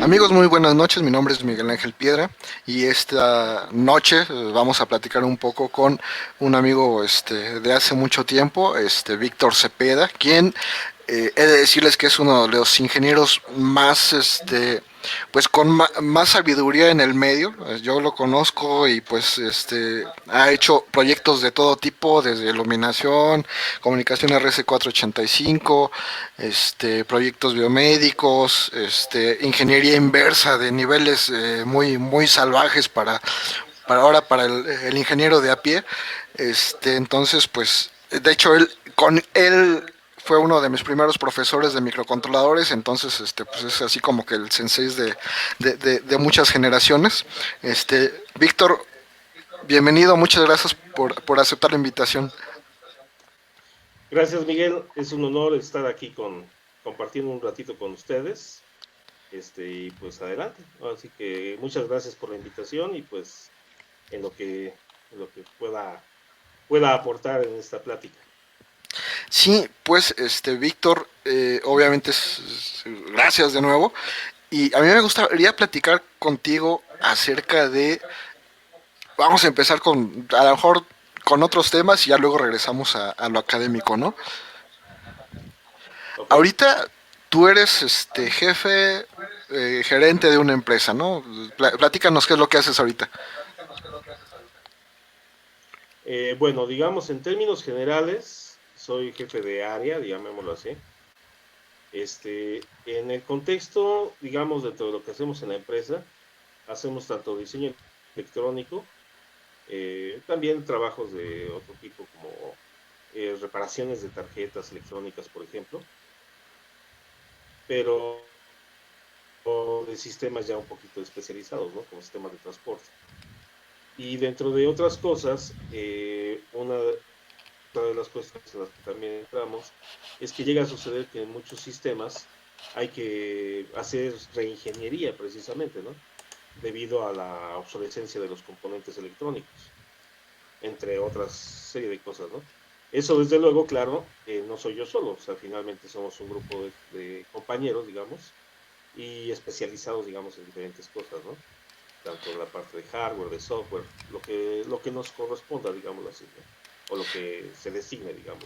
Amigos, muy buenas noches. Mi nombre es Miguel Ángel Piedra y esta noche vamos a platicar un poco con un amigo de hace mucho tiempo, Víctor Cepeda, quien he de decirles que es uno de los ingenieros más pues con más sabiduría en el medio. Yo lo conozco y pues ha hecho proyectos de todo tipo, desde iluminación, comunicación RS485, proyectos biomédicos, ingeniería inversa de niveles muy salvajes para el ingeniero de a pie. Entonces, pues, de hecho, con él fue uno de mis primeros profesores de microcontroladores, entonces pues es así como que el sensei de muchas generaciones. Víctor, bienvenido, muchas gracias por aceptar la invitación. Gracias, Miguel. Es un honor estar aquí compartiendo un ratito con ustedes. Y pues adelante. Así que muchas gracias por la invitación y pues en lo que pueda aportar en esta plática. Sí, pues Víctor, obviamente gracias de nuevo. Y a mí me gustaría platicar contigo acerca de, vamos a empezar con, a lo mejor con otros temas y ya luego regresamos a lo académico, ¿no? ¿Ok? Ahorita tú eres jefe, gerente de una empresa, ¿no? Platícanos qué es lo que haces ahorita. Bueno, digamos, en términos generales, soy jefe de área, llamémoslo así. En el contexto, digamos, de todo lo que hacemos en la empresa, hacemos tanto diseño electrónico, también trabajos de otro tipo como reparaciones de tarjetas electrónicas, por ejemplo, pero de sistemas ya un poquito especializados, ¿no? Como sistemas de transporte. Y dentro de otras cosas, una de las cuestiones en las que también entramos es que llega a suceder que en muchos sistemas hay que hacer reingeniería precisamente, ¿no? Debido a la obsolescencia de los componentes electrónicos, entre otras serie de cosas, ¿no? Eso desde luego, claro, no soy yo solo, o sea, finalmente somos un grupo de compañeros, digamos, y especializados, digamos, en diferentes cosas, ¿no? Tanto en la parte de hardware, de software, lo que nos corresponda, digámoslo así, ¿no? O lo que se designe, digamos.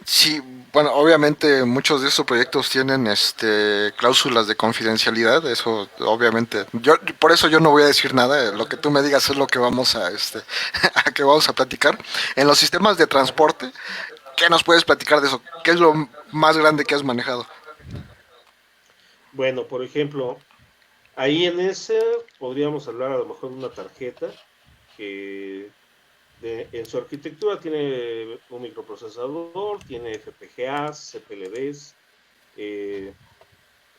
Sí, bueno, obviamente muchos de estos proyectos tienen cláusulas de confidencialidad, eso obviamente. Yo por eso yo no voy a decir nada, lo que tú me digas es lo que vamos a a que vamos a platicar. En los sistemas de Ajá. transporte, ¿qué nos puedes platicar de eso? ¿Qué es lo más grande que has manejado? Bueno, por ejemplo, ahí en ese podríamos hablar a lo mejor de una tarjeta que en su arquitectura tiene un microprocesador, tiene FPGAs, CPLDs, eh,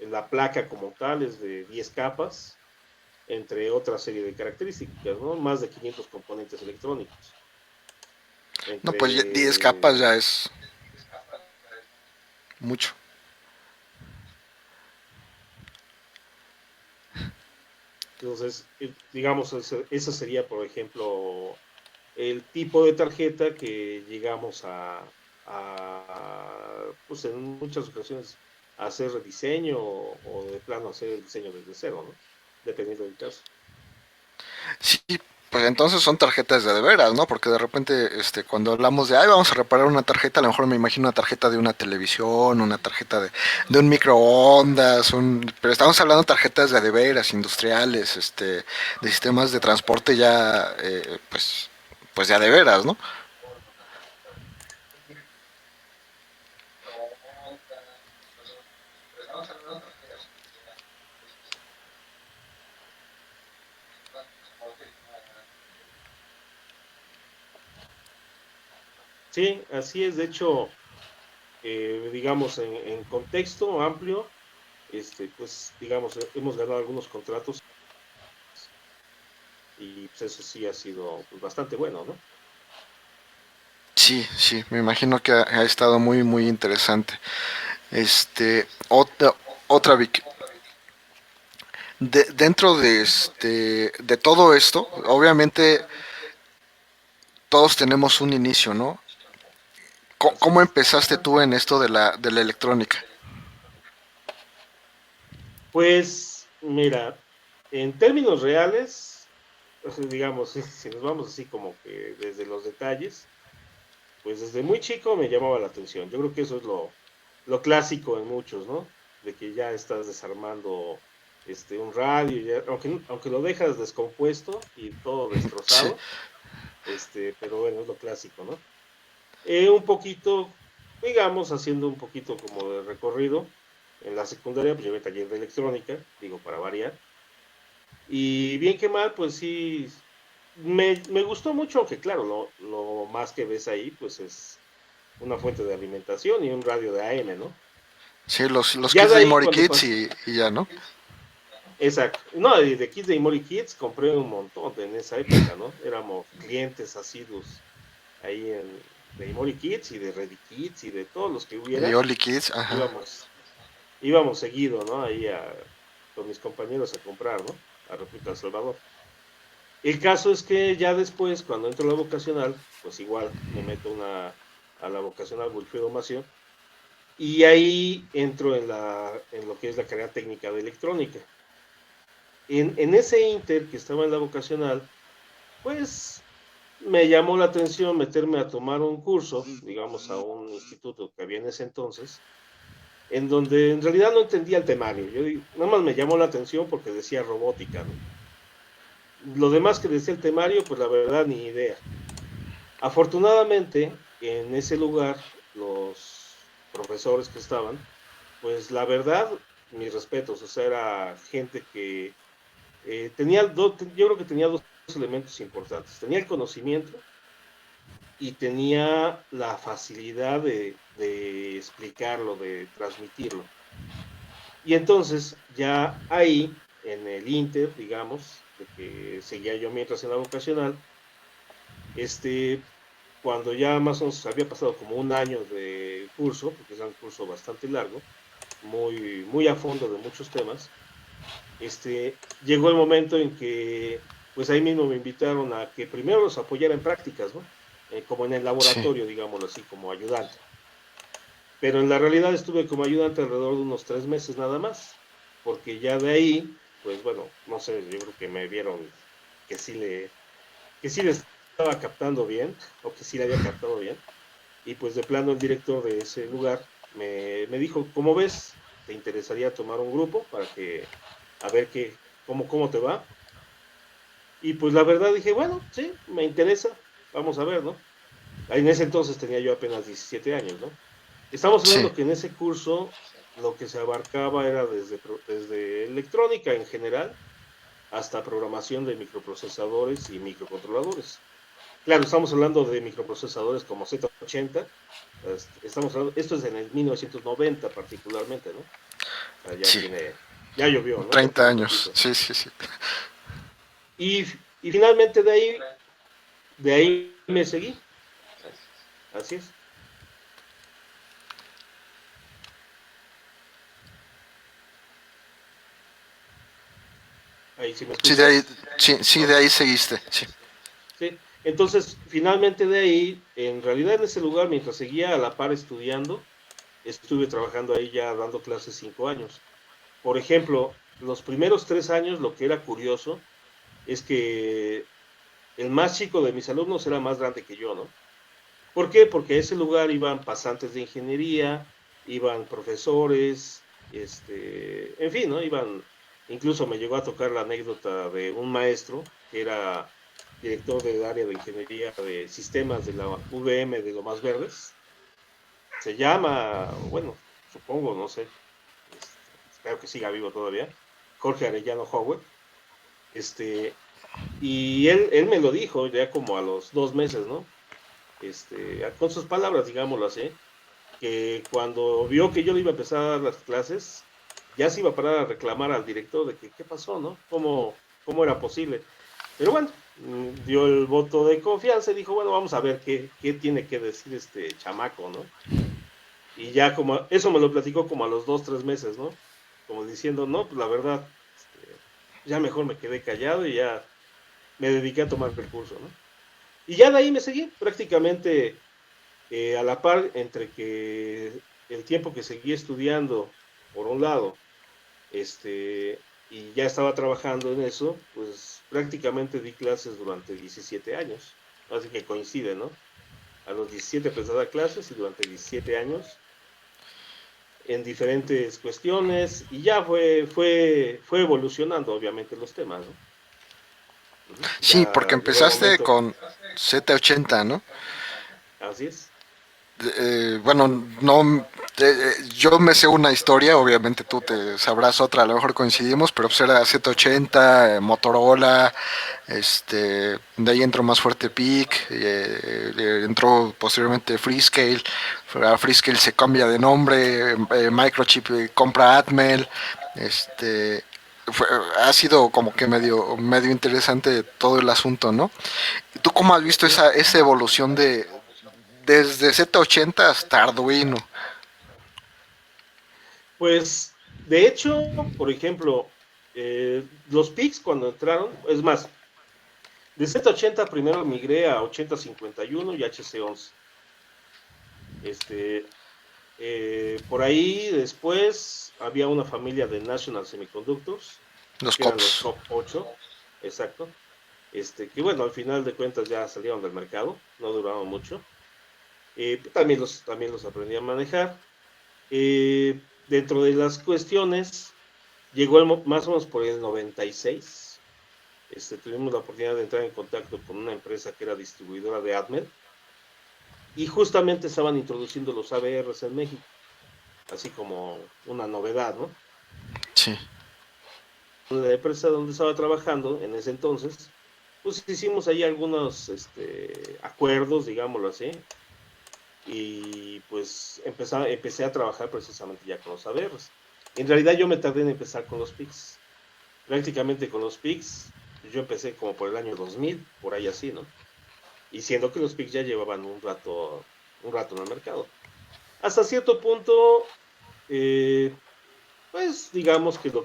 la placa como tal es de 10 capas, entre otra serie de características, ¿no? Más de 500 componentes electrónicos. No, pues 10 capas Entre, ya es mucho. entonces, digamos, ese sería, por ejemplo, el tipo de tarjeta que llegamos pues en muchas ocasiones, a hacer rediseño o de plano hacer el diseño desde cero, ¿no? Dependiendo del caso. Sí, pues entonces son tarjetas de veras, ¿no? Porque de repente, cuando hablamos de, ay, vamos a reparar una tarjeta, a lo mejor me imagino una tarjeta de una televisión, una tarjeta de un microondas, pero estamos hablando de tarjetas de veras, industriales, de sistemas de transporte ya, pues ya de veras, ¿no? Sí, así es. De hecho, digamos, en contexto amplio, pues, digamos, hemos ganado algunos contratos y pues eso sí ha sido pues, bastante bueno, ¿no? Sí, sí, me imagino que ha estado muy interesante. Otra, Vic, dentro de todo esto, obviamente todos tenemos un inicio, ¿no? Así ¿Cómo es. empezaste tú en esto de la electrónica? Pues Mira, en términos reales, digamos, si nos vamos así como que desde los detalles, pues desde muy chico me llamaba la atención. Yo creo que eso es lo clásico en muchos, ¿no? De que ya estás desarmando un radio, aunque lo dejas descompuesto y todo Sí, destrozado, pero bueno, es lo clásico, ¿no? Un poquito, digamos, haciendo un poquito como de recorrido, en la secundaria pues llevé taller de electrónica, digo, para variar, y bien que mal, pues sí, me gustó mucho, aunque claro, lo más que ves ahí, pues es una fuente de alimentación y un radio de AM, ¿no? sí, los Ya kits de de ahí Immori cuando Kids pasé, y ya, ¿no? exacto, no, de Kids de Imori Kids compré un montón en esa época, ¿no? Éramos clientes asiduos ahí de Imori Kids y de Ready Kids y de todos los que Y hubiera, Oli Kids, ajá. íbamos, íbamos seguido, ¿no? Ahí con mis compañeros a comprar, ¿no? A República del Salvador. El caso es que ya después, cuando entro a la vocacional, pues igual me meto a la vocacional Wilfredo Mación y ahí entro en lo que es la carrera técnica de electrónica. En ese inter que estaba en la vocacional, pues me llamó la atención meterme a tomar un curso, digamos, a un instituto que había en ese entonces, en donde en realidad no entendía el temario. Nada más me llamó la atención porque decía robótica, ¿no? Lo demás que decía el temario, pues la verdad ni idea. Afortunadamente, en ese lugar, los profesores que estaban, pues la verdad, mis respetos, o sea, era gente que yo creo que tenía dos elementos importantes. Tenía el conocimiento y tenía la facilidad de explicarlo, de transmitirlo. Y entonces, ya ahí, en el Inter, digamos, de que seguía yo mientras en la vocacional, este, cuando ya más o menos había pasado como un año de curso, porque era un curso bastante largo, muy a fondo de muchos temas, llegó el momento en que, pues ahí mismo me invitaron a que primero los apoyara en prácticas, ¿no? Como en el Sí. laboratorio, digámoslo así, como ayudante. Pero en la realidad estuve como ayudante alrededor de unos 3 meses nada más, porque ya de ahí, pues bueno, no sé, yo creo que me vieron que que sí le estaba captando bien, o que sí le había captado bien, y pues de plano el director de ese lugar me dijo, ¿cómo ves? ¿Te interesaría tomar un grupo para a ver cómo te va? Y pues la verdad dije, bueno, sí, me interesa, vamos a ver, ¿no? En ese entonces tenía yo apenas 17 años, ¿no? Estamos Sí. hablando que en ese curso lo que se abarcaba era desde electrónica en general hasta programación de microprocesadores y microcontroladores. Claro, estamos hablando de microprocesadores como Z80, estamos hablando, esto es en el 1990 particularmente, ¿no? O sea, Sí. ya llovió, ¿no? Ya 30 tiene un años. ratito. Sí, sí, sí. Y, y finalmente de ahí me seguí, así es. Ahí sí me Sí, de ahí, escuchas. sí, sí, de Ok. ahí seguiste. Sí. Sí, entonces finalmente de ahí, en realidad en ese lugar, mientras seguía a la par estudiando, estuve trabajando ahí ya dando clases 5 años. Por ejemplo, los primeros 3 años lo que era curioso es que el más chico de mis alumnos era más grande que yo, ¿no? ¿Por qué? Porque a ese lugar iban pasantes de ingeniería, iban profesores, en fin, ¿no? Incluso me llegó a tocar la anécdota de un maestro que era director del área de ingeniería de sistemas de la VM de Lomas Verdes. Se llama, bueno, supongo, no sé, espero que siga vivo todavía, Jorge Arellano Howard. Este, y él me lo dijo ya como a los 2 meses, ¿no? Con sus palabras, digámoslo así, que cuando vio que yo le iba a empezar a dar las clases, ya se iba a parar a reclamar al director de que qué pasó, ¿no? ¿Cómo era posible? Pero bueno, dio el voto de confianza y dijo, bueno, vamos a ver qué tiene que decir este chamaco, ¿no? Y ya como, eso me lo platicó como a los 2, 3 meses, ¿no? Como diciendo, no, pues la verdad, ya mejor me quedé callado y ya me dediqué a tomar el curso, ¿no? Y ya de ahí me seguí prácticamente a la par entre que el tiempo que seguí estudiando, por un lado, este, y ya estaba trabajando en eso, pues prácticamente di clases durante 17 años. Así que coincide, ¿no? A los 17 empecé a dar clases y durante 17 años en diferentes cuestiones y ya fue evolucionando obviamente los temas, ¿no? Sí, porque Ya llegó el empezaste momento, con Z80, ¿no? así es. Bueno, no, yo me sé una historia, obviamente tú te sabrás otra, a lo mejor coincidimos, pero pues era Z80, Motorola, de ahí entró más fuerte PIC, entró posteriormente Freescale, a Freescale se cambia de nombre, Microchip compra Atmel, este, fue, ha sido como que medio interesante todo el asunto, ¿no? ¿Tú cómo has visto Así es. esa evolución desde Z80 hasta Arduino? Pues, de hecho, por ejemplo, los PICs cuando entraron, es más, de Z80 primero migré a 8051 y HC11. Este, por ahí después había una familia de National Semiconductors, Los que eran los COPS. top 8, exacto. Que bueno, al final de cuentas ya salieron del mercado, no duraron mucho. También los aprendí a manejar. Dentro de las cuestiones, llegó más o menos por el 96. Tuvimos la oportunidad de entrar en contacto con una empresa que era distribuidora de Atmel y justamente estaban introduciendo los ABRs en México, así como una novedad, ¿no? Sí. La empresa donde estaba trabajando en ese entonces, pues hicimos ahí algunos acuerdos, digámoslo así, y pues empecé a trabajar precisamente ya con los ABRs. En realidad yo me tardé en empezar con los PICs. Prácticamente con los PICs, yo empecé como por el año 2000, por ahí así, ¿no? Y siendo que los PICs ya llevaban un rato en el mercado. Hasta cierto punto, eh, pues digamos que lo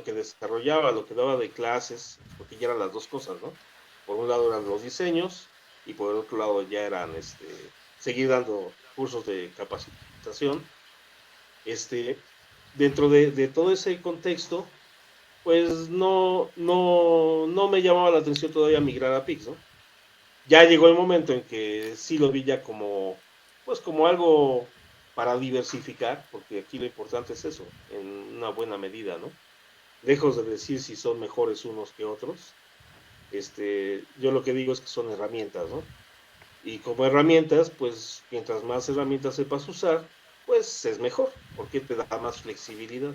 que desarrollaba, lo que daba de clases, porque ya eran las dos cosas, ¿no? Por un lado eran los diseños y por el otro lado ya eran seguir dando cursos de capacitación. Este, Dentro de todo ese contexto, pues no me llamaba la atención todavía migrar a Pix, ¿no? Ya llegó el momento en que sí lo vi ya como, pues como algo para diversificar, porque aquí lo importante es eso, en una buena medida, ¿no? Lejos de decir si son mejores unos que otros, yo lo que digo es que son herramientas, ¿no? Y como herramientas, pues mientras más herramientas sepas usar, pues es mejor, porque te da más flexibilidad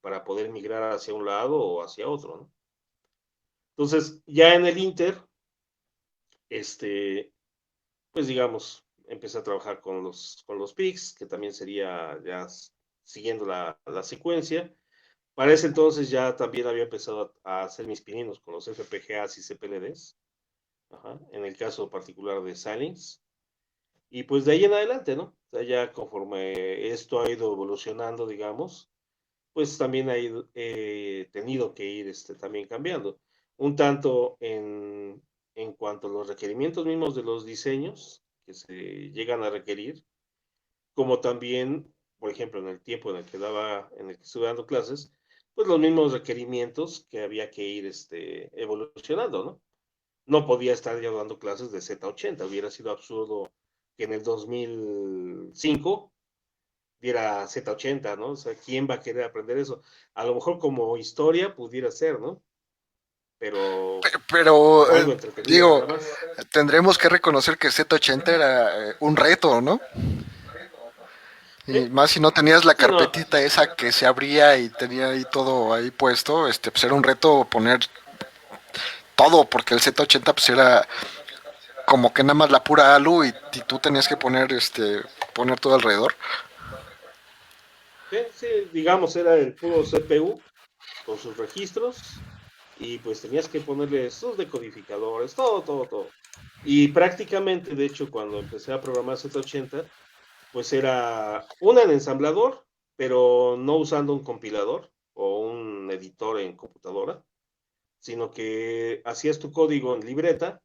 para poder migrar hacia un lado o hacia otro, ¿no? Entonces, ya en el Inter, este, pues digamos, empecé a trabajar con los PICs, que también sería ya siguiendo la secuencia. Para ese entonces ya también había empezado a hacer mis pininos con los FPGAs y CPLDs, ajá, en el caso particular de Xilinx. Y pues de ahí en adelante, ¿no? O sea, ya conforme esto ha ido evolucionando, digamos, pues también he tenido que ir también cambiando. Un tanto en cuanto a los requerimientos mismos de los diseños que se llegan a requerir, como también, por ejemplo, en el tiempo en el que estuve dando clases, pues los mismos requerimientos que había que ir evolucionando, ¿no? No podía estar ya dando clases de Z80, hubiera sido absurdo que en el 2005 diera Z80, ¿no? O sea, ¿quién va a querer aprender eso? A lo mejor como historia pudiera ser, ¿no? Pero Pero, como algo entretenido digo, nada más. tendremos que reconocer que Z80 era un reto, ¿no? Y Sí, más si no tenías la sí, no. carpetita esa que se abría y tenía ahí todo ahí puesto, pues era un reto poner todo, porque el Z80 pues era como que nada más la pura ALU y tú tenías que poner todo alrededor. Sí, sí, digamos, era el puro CPU con sus registros y pues tenías que ponerle sus decodificadores, todo. Y prácticamente, de hecho, cuando empecé a programar Z80, pues era una en ensamblador, pero no usando un compilador o un editor en computadora, sino que hacías tu código en libreta,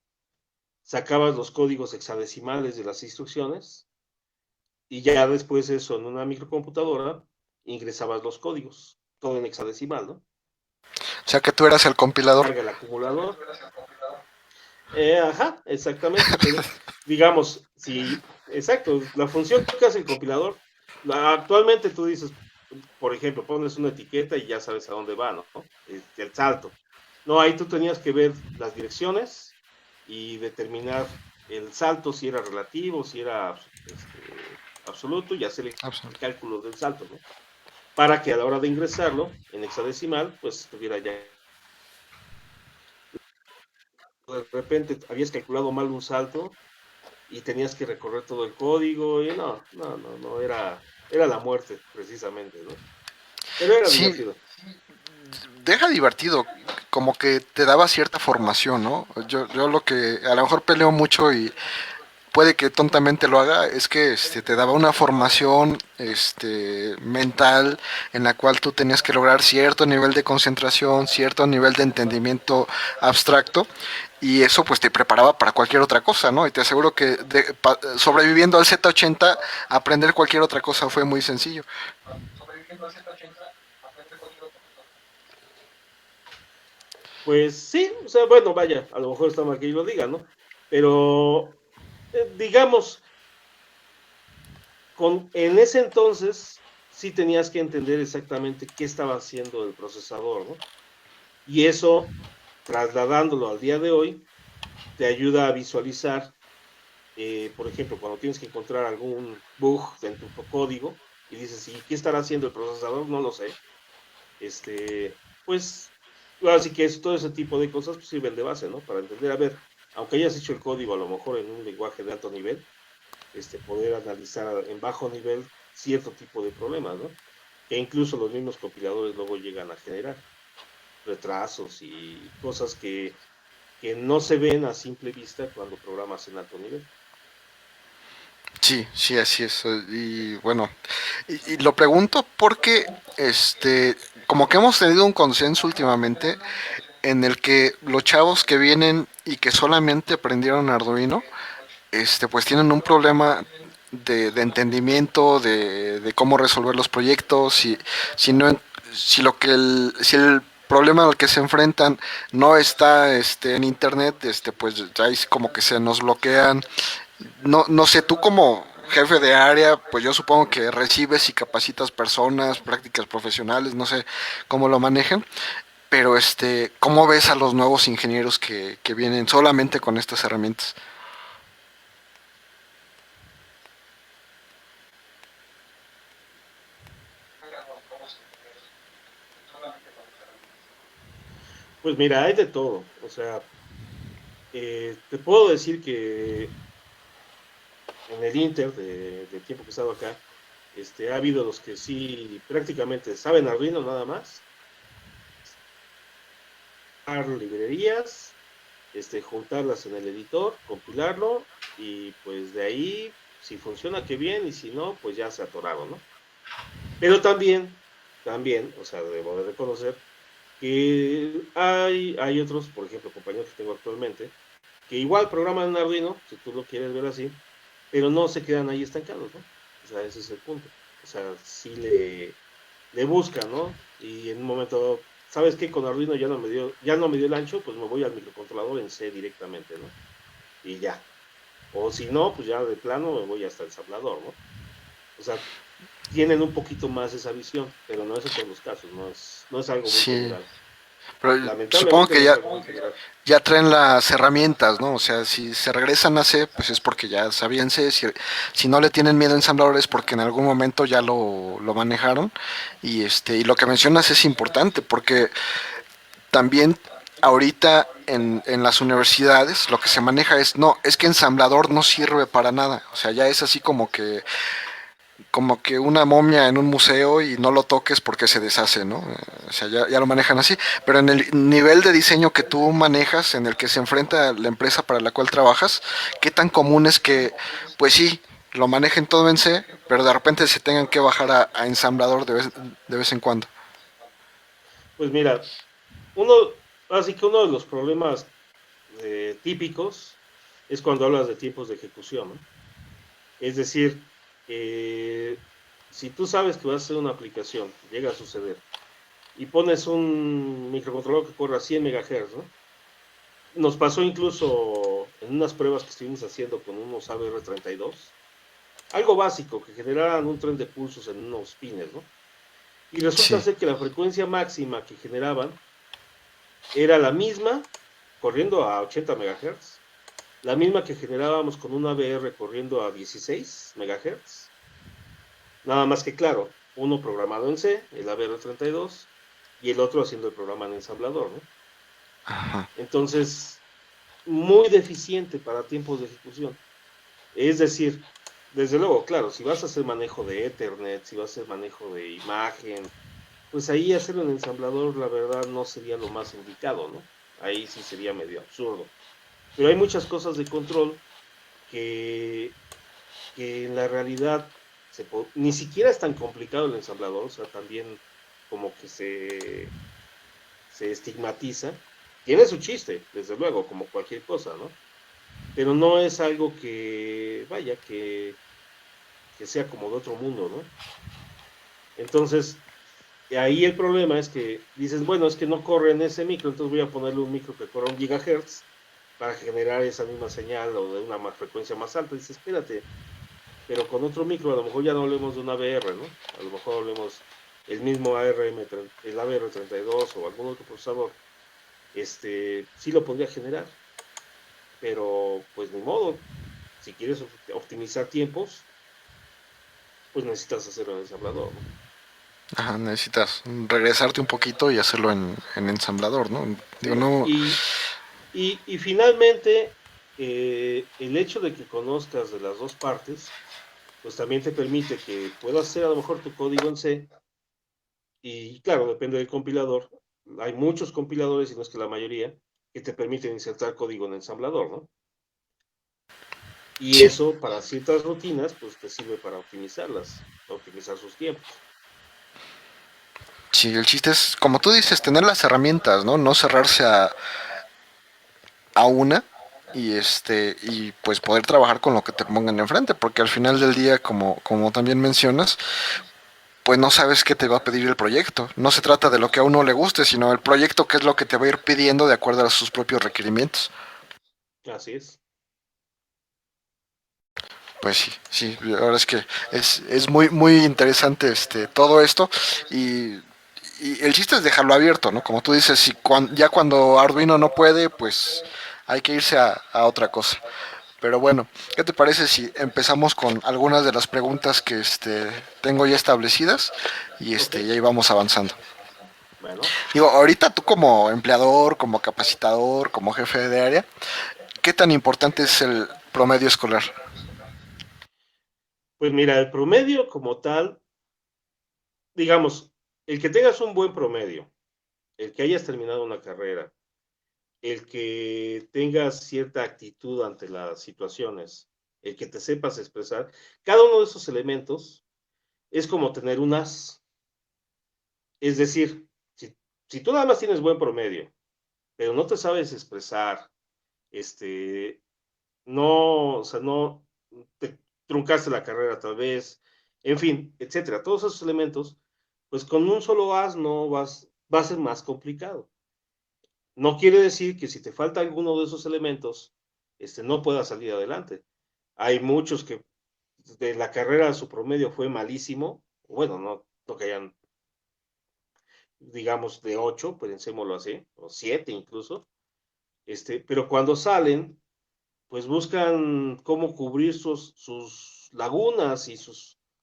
sacabas los códigos hexadecimales de las instrucciones y ya después eso en una microcomputadora ingresabas los códigos, todo en hexadecimal, ¿no? sea que tú eras el compilador. carga el acumulador. Ajá, exactamente, pero digamos, si, exacto, la función que hace el compilador, actualmente tú dices, por ejemplo, pones una etiqueta y ya sabes a dónde va, ¿no? El salto. No, ahí tú tenías que ver las direcciones y determinar el salto, si era relativo, si era absoluto, y hacer el Absoluto. cálculo del salto, ¿no? Para que a la hora de ingresarlo en hexadecimal, pues estuviera ya. De repente habías calculado mal un salto y tenías que recorrer todo el código y no, era la muerte precisamente, ¿no? Pero era Sí, divertido. deja divertido, como que te daba cierta formación, ¿no? Yo lo que a lo mejor peleo mucho y puede que tontamente lo haga, es que te daba una formación mental en la cual tú tenías que lograr cierto nivel de concentración, cierto nivel de entendimiento abstracto, y eso pues te preparaba para cualquier otra cosa, ¿no? Y te aseguro que sobreviviendo al Z80, aprender cualquier otra cosa fue muy sencillo. Pues sí, o sea, bueno, vaya, a lo mejor está mal que yo lo diga, ¿no? Pero, digamos, en ese entonces sí tenías que entender exactamente qué estaba haciendo el procesador, ¿no? Y eso, trasladándolo al día de hoy, te ayuda a visualizar, por ejemplo, cuando tienes que encontrar algún bug en tu código y dices, ¿y qué estará haciendo el procesador? No lo sé. Pues, así que todo ese tipo de cosas pues, sirven de base, ¿no? Para entender, a ver, aunque hayas hecho el código a lo mejor en un lenguaje de alto nivel, poder analizar en bajo nivel cierto tipo de problemas, ¿no? Que incluso los mismos compiladores luego llegan a generar retrasos y cosas que no se ven a simple vista cuando programas en alto nivel. Sí, sí, así es. Y bueno, y lo pregunto porque como que hemos tenido un consenso últimamente en el que los chavos que vienen y que solamente aprendieron Arduino, pues tienen un problema de entendimiento, de cómo resolver los proyectos, si no, si lo que si el problema al que se enfrentan no está en internet, pues ya es como que se nos bloquean. No sé, tú como jefe de área, pues yo supongo que recibes y capacitas personas, prácticas profesionales, no sé cómo lo manejen, pero ¿cómo ves a los nuevos ingenieros que vienen solamente con estas herramientas? Pues mira, hay de todo. O sea, te puedo decir que en el Inter de tiempo que he estado acá, ha habido los que sí prácticamente saben Arduino nada más, librerías, juntarlas en el editor, compilarlo y pues de ahí, si funciona, qué bien, y si no, pues ya se atoraron, ¿no? Pero también, o sea, debo de reconocer que hay otros, por ejemplo, compañeros que tengo actualmente, que igual programan en Arduino, si tú lo quieres ver así, pero no se quedan ahí estancados, ¿no? O sea, ese es el punto. O sea, sí le buscan, ¿no? Y en un momento, ¿sabes qué? Con Arduino ya no me dio el ancho, pues me voy al microcontrolador en C directamente, ¿no? Y ya. O si no, pues ya de plano me voy hasta el ensamblador, ¿no? O sea, tienen un poquito más esa visión, pero no es en todos los casos, no es algo muy Sí, general. pero supongo Lamentablemente que no es algo muy general. ya traen las herramientas, ¿no? O sea, si se regresan a C, pues es porque ya sabían C. Si no le tienen miedo a ensambladores, porque en algún momento ya lo manejaron. Y lo que mencionas es importante, porque también ahorita en las universidades lo que se maneja es, no, es que ensamblador no sirve para nada. O sea, ya es así como que una momia en un museo y no lo toques porque se deshace, ¿no? O sea, ya lo manejan así. Pero en el nivel de diseño que tú manejas, en el que se enfrenta la empresa para la cual trabajas, ¿qué tan común es que, pues sí, lo manejen todo en C, pero de repente se tengan que bajar a ensamblador de vez en cuando? Pues mira, uno, así que uno de los problemas típicos es cuando hablas de tiempos de ejecución, ¿no? Es decir, si tú sabes que vas a hacer una aplicación, llega a suceder, y pones un microcontrolador que corra 100 MHz, ¿no? Nos pasó incluso en unas pruebas que estuvimos haciendo con unos ABR32, algo básico, que generaran un tren de pulsos en unos pines, ¿no? Y resulta Sí. ser que la frecuencia máxima que generaban era la misma, corriendo a 80 MHz, la misma que generábamos con un ABR corriendo a 16 MHz, nada más que claro, uno programado en C, el ABR32, y el otro haciendo el programa en ensamblador, ¿no? Ajá. Entonces, muy deficiente para tiempos de ejecución. Es decir, desde luego, claro, si vas a hacer manejo de Ethernet, si vas a hacer manejo de imagen, pues ahí hacerlo en ensamblador, la verdad, no sería lo más indicado, ¿no? Ahí sí sería medio absurdo. Pero hay muchas cosas de control que, que en la realidad ni siquiera es tan complicado el ensamblador, o sea, también como que se estigmatiza. Tiene su chiste, desde luego, como cualquier cosa, ¿no? Pero no es algo que, vaya, que sea como de otro mundo, ¿no? Entonces, ahí el problema es que dices, bueno, es que no corre en ese micro, entonces voy a ponerle un micro que corra 1 GHz para generar esa misma señal o de una frecuencia más alta. Dices, espérate, pero con otro micro a lo mejor ya no hablemos de una ABR, ¿no? A lo mejor hablemos el mismo ARM, el ABR32 o algún otro procesador, sí lo podría generar, pero pues ni modo, si quieres optimizar tiempos, pues necesitas hacerlo en ensamblador, ¿no? Ajá, necesitas regresarte un poquito y hacerlo en ensamblador, ¿no? Digo, Sí, no. y finalmente, el hecho de que conozcas de las dos partes, pues también te permite que puedas hacer a lo mejor tu código en C, y claro, depende del compilador. Hay muchos compiladores, y no es que la mayoría, que te permiten insertar código en ensamblador, ¿no? Y Sí, eso para ciertas rutinas, pues te sirve para optimizarlas, optimizar sus tiempos. sí, el chiste es, como tú dices, tener las herramientas, ¿no? No cerrarse a una y pues poder trabajar con lo que te pongan enfrente, porque al final del día, como también mencionas, pues no sabes qué te va a pedir el proyecto. No se trata de lo que a uno le guste, sino el proyecto que es lo que te va a ir pidiendo de acuerdo a sus propios requerimientos. Así es. Pues sí, sí, la verdad es que es muy, muy interesante todo esto y, y el chiste es dejarlo abierto, ¿no? Como tú dices, si ya cuando Arduino no puede, pues hay que irse a otra cosa. Pero bueno, ¿qué te parece si empezamos con algunas de las preguntas que tengo ya establecidas Ok, y ahí vamos avanzando? bueno. Digo, ahorita tú como empleador, como capacitador, como jefe de área, ¿qué tan importante es el promedio escolar? Pues mira, el promedio como tal, digamos, el que tengas un buen promedio, el que hayas terminado una carrera, el que tengas cierta actitud ante las situaciones, el que te sepas expresar, cada uno de esos elementos es como tener un as. Es decir, si tú nada más tienes buen promedio, pero no te sabes expresar, este, no, o sea, no te truncaste la carrera tal vez, en fin, etcétera, todos esos elementos, pues con un solo as no va a ser más complicado. No quiere decir que si te falta alguno de esos elementos, no puedas salir adelante. Hay muchos que de la carrera su promedio fue malísimo, bueno, no que hayan, digamos, de 8, pensémoslo así, o 7 incluso, pero cuando salen, pues buscan cómo cubrir sus lagunas y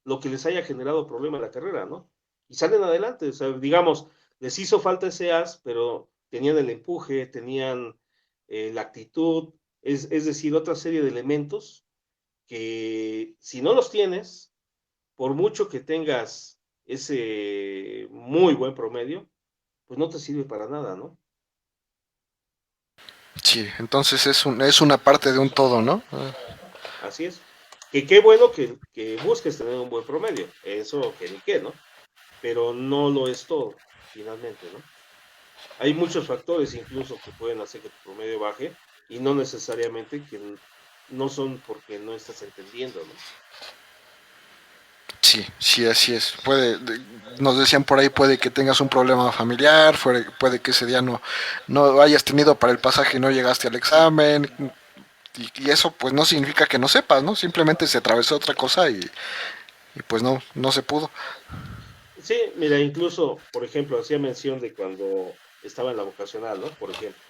lo que les haya generado problema en la carrera, ¿no? Y salen adelante, o sea, digamos, les hizo falta ese as, pero tenían el empuje, tenían la actitud, es decir, otra serie de elementos que si no los tienes, por mucho que tengas ese muy buen promedio, pues no te sirve para nada, ¿no? Sí, entonces es una parte de un todo, ¿no? Así es. Que qué bueno que busques tener un buen promedio, eso que ni qué, ¿no? Pero no lo es todo, finalmente, ¿no? Hay muchos factores incluso que pueden hacer que tu promedio baje y no necesariamente que no son porque no estás entendiendo, ¿no? Sí, sí, así es. Nos decían por ahí, puede que tengas un problema familiar, puede que ese día no hayas tenido para el pasaje y no llegaste al examen. Y eso pues no significa que no sepas, ¿no? Simplemente se atravesó otra cosa y pues no se pudo. Sí, mira, incluso, por ejemplo, hacía mención de cuando estaba en la vocacional, ¿no? Por ejemplo,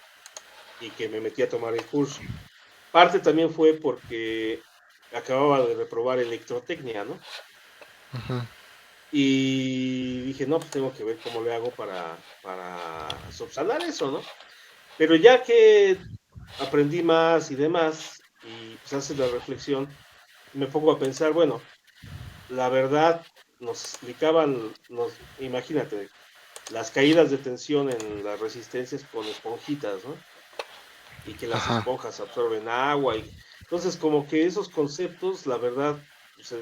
y que me metí a tomar el curso. Parte también fue porque acababa de reprobar electrotecnia, ¿no? Y dije, no, pues tengo que ver cómo le hago para subsanar eso, ¿no? Pero ya que aprendí más y demás, y pues haces la reflexión, me pongo a pensar, bueno, la verdad nos explicaban, imagínate, las caídas de tensión en las resistencias con esponjitas, ¿no? Y que las Ajá. esponjas absorben agua. Entonces, como que esos conceptos, la verdad, pues,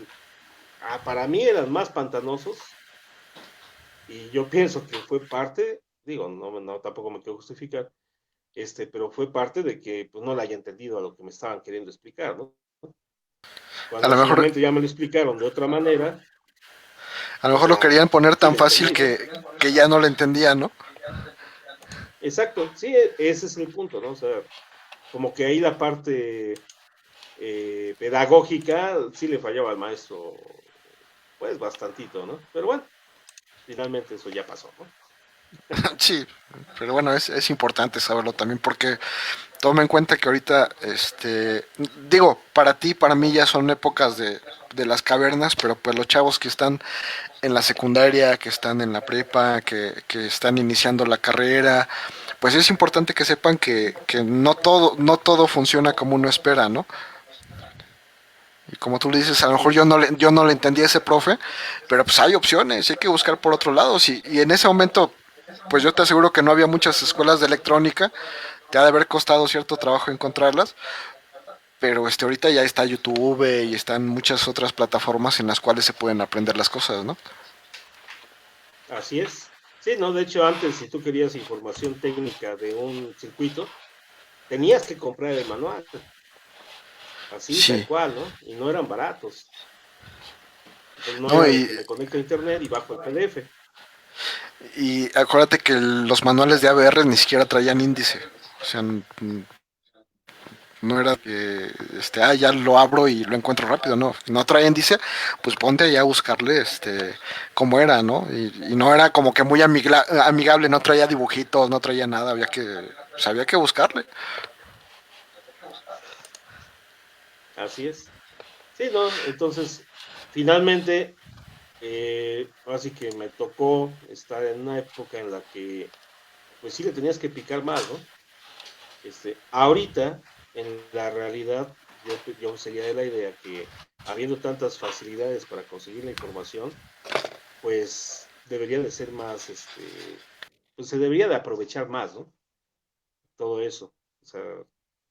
para mí eran más pantanosos y yo pienso que fue parte, digo, no tampoco me quiero justificar, pero fue parte de que pues, no le haya entendido a lo que me estaban queriendo explicar, ¿no? A Cuando lo en su mejor, momento ya me lo explicaron de otra manera, a lo pues mejor lo ya querían poner sí tan le fácil entendí, ¿no? que ya no lo entendía, ¿no? Exacto, sí, ese es el punto, ¿no? O sea, como que ahí la parte pedagógica sí le fallaba al maestro, pues bastantito, ¿no? Pero bueno, finalmente eso ya pasó, ¿no? Sí, pero bueno, es importante saberlo también porque toma en cuenta que ahorita, digo, para ti, para mí ya son épocas de las cavernas, pero pues los chavos que están en la secundaria, que están en la prepa, que están iniciando la carrera, pues es importante que sepan que no todo funciona como uno espera, ¿no? Y como tú le dices, a lo Así mejor es, yo no le entendí a ese profe, pero pues hay opciones, hay que buscar por otro lado. Y en ese momento, pues yo te aseguro que no había muchas escuelas de electrónica, te ha de haber costado cierto trabajo encontrarlas, pero ahorita ya está YouTube y están muchas otras plataformas en las cuales se pueden aprender las cosas, ¿no? así es. Sí, no, de hecho antes si tú querías información técnica de un circuito, tenías que comprar el manual, así tal Sí. cual, ¿no? Y no eran baratos. Entonces no No, era de que me conecto a internet y bajo el PDF. y acuérdate que los manuales de ABR ni siquiera traían índice. O sea, no era que ya lo abro y lo encuentro rápido, no traía índice, pues ponte allá a buscarle cómo era, ¿no? Y no era como que muy amigable, no traía dibujitos, no traía nada, había que buscarle. Así es. Sí, no, entonces finalmente, así que me tocó estar en una época en la que, pues sí le tenías que picar más, ¿no? Ahorita, en la realidad, yo sería de la idea que habiendo tantas facilidades para conseguir la información, pues debería de ser más, pues se debería de aprovechar más, ¿no? Todo eso. O sea,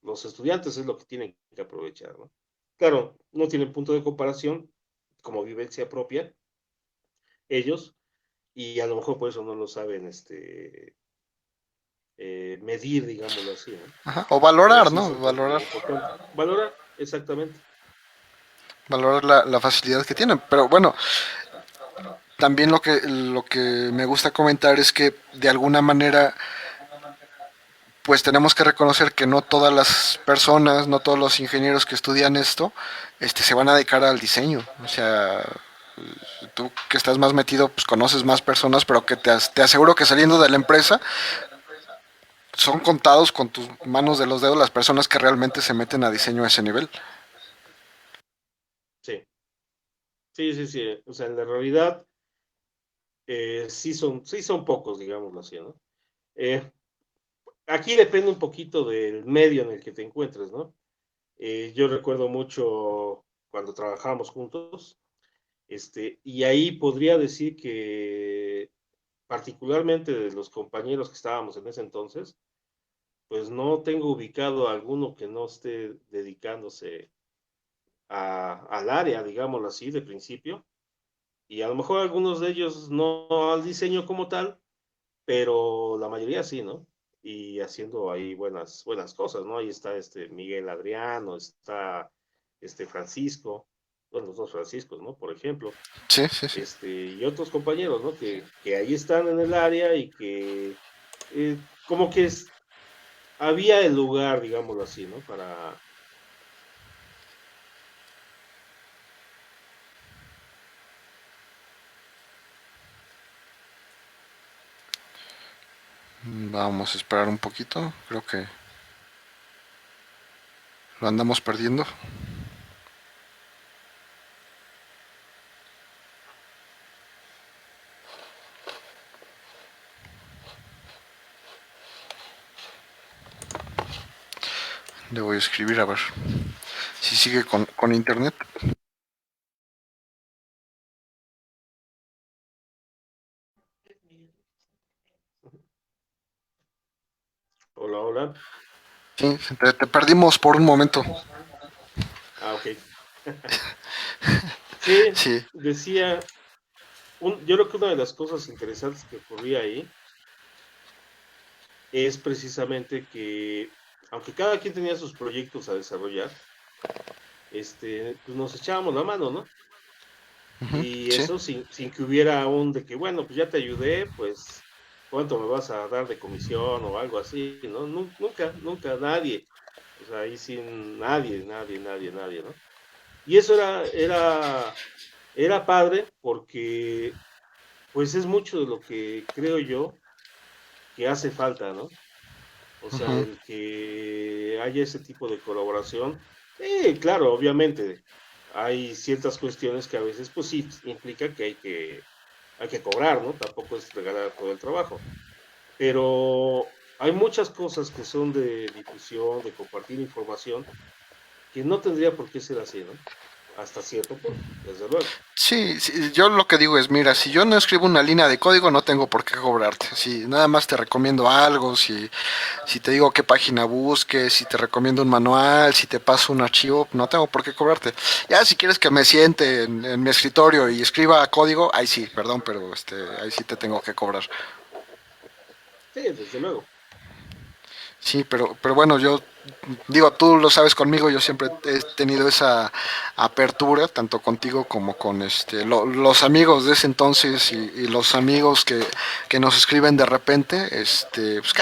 los estudiantes es lo que tienen que aprovechar, ¿no? Claro, no tienen punto de comparación como vivencia propia, ellos, y a lo mejor por eso no lo saben, medir, digámoslo así, ¿no? Ajá. O Pero valorar, sí es ¿no? Valorar, importante. Valorar, exactamente. valorar la facilidad que tienen. Pero bueno, también lo que me gusta comentar es que de alguna manera pues tenemos que reconocer que no todas las personas, no todos los ingenieros que estudian esto, se van a dedicar al diseño. O sea, tú que estás más metido, pues conoces más personas, pero que te aseguro que saliendo de la empresa son contados con tus manos de los dedos las personas que realmente se meten a diseño a ese nivel. Sí, sí, sí, sí. O sea, en la realidad, sí son pocos, digámoslo así, ¿no? Eh, Aquí depende un poquito del medio en el que te encuentres, ¿no? Yo recuerdo mucho cuando trabajábamos juntos, y ahí podría decir que particularmente de los compañeros que estábamos en ese entonces, pues no tengo ubicado a alguno que no esté dedicándose al área, digámoslo así, de principio, y a lo mejor algunos de ellos no al diseño como tal, pero la mayoría sí, ¿no? Y haciendo ahí buenas cosas, ¿no? Ahí está Miguel Adriano, está Francisco, bueno, los dos Franciscos, ¿no? Por ejemplo, Sí, sí, sí. y otros compañeros, ¿no? Que ahí están en el área y que como que había el lugar, digámoslo así, ¿no? Para... Vamos a esperar un poquito. Creo que lo andamos perdiendo. Le voy a escribir a ver si sigue con internet. Hola, hola. Sí, te perdimos por un momento. Ah, ok. Sí, Sí. decía, yo creo que una de las cosas interesantes que ocurría ahí es precisamente que, aunque cada quien tenía sus proyectos a desarrollar, pues nos echábamos la mano, ¿no? Ujú, Y sí. eso sin que hubiera un de que, bueno, pues ya te ayudé, pues, ¿cuánto me vas a dar de comisión o algo así, ¿no? Nunca, nunca, nadie. O sea, ahí sin nadie, nadie, nadie, nadie, ¿no? Y eso era padre porque, pues, es mucho de lo que creo yo que hace falta, ¿no? O sea, Ujú. el que haya ese tipo de colaboración. Sí, claro, obviamente, hay ciertas cuestiones que a veces, pues sí, implica que hay que cobrar, ¿no? Tampoco es regalar todo el trabajo. Pero hay muchas cosas que son de difusión, de compartir información, que no tendría por qué ser así, ¿no? Hasta cierto punto, desde luego. Sí, sí, yo lo que digo es, mira, si yo no escribo una línea de código, no tengo por qué cobrarte. Si nada más te recomiendo algo, si te digo qué página busques, si te recomiendo un manual, si te paso un archivo, no tengo por qué cobrarte. Ya si quieres que me siente en mi escritorio y escriba código, ahí sí, perdón, pero ahí sí te tengo que cobrar. Sí, desde luego. Sí, pero bueno, yo digo, tú lo sabes conmigo, yo siempre he tenido esa apertura, tanto contigo como con los amigos de ese entonces y los amigos que nos escriben de repente, pues,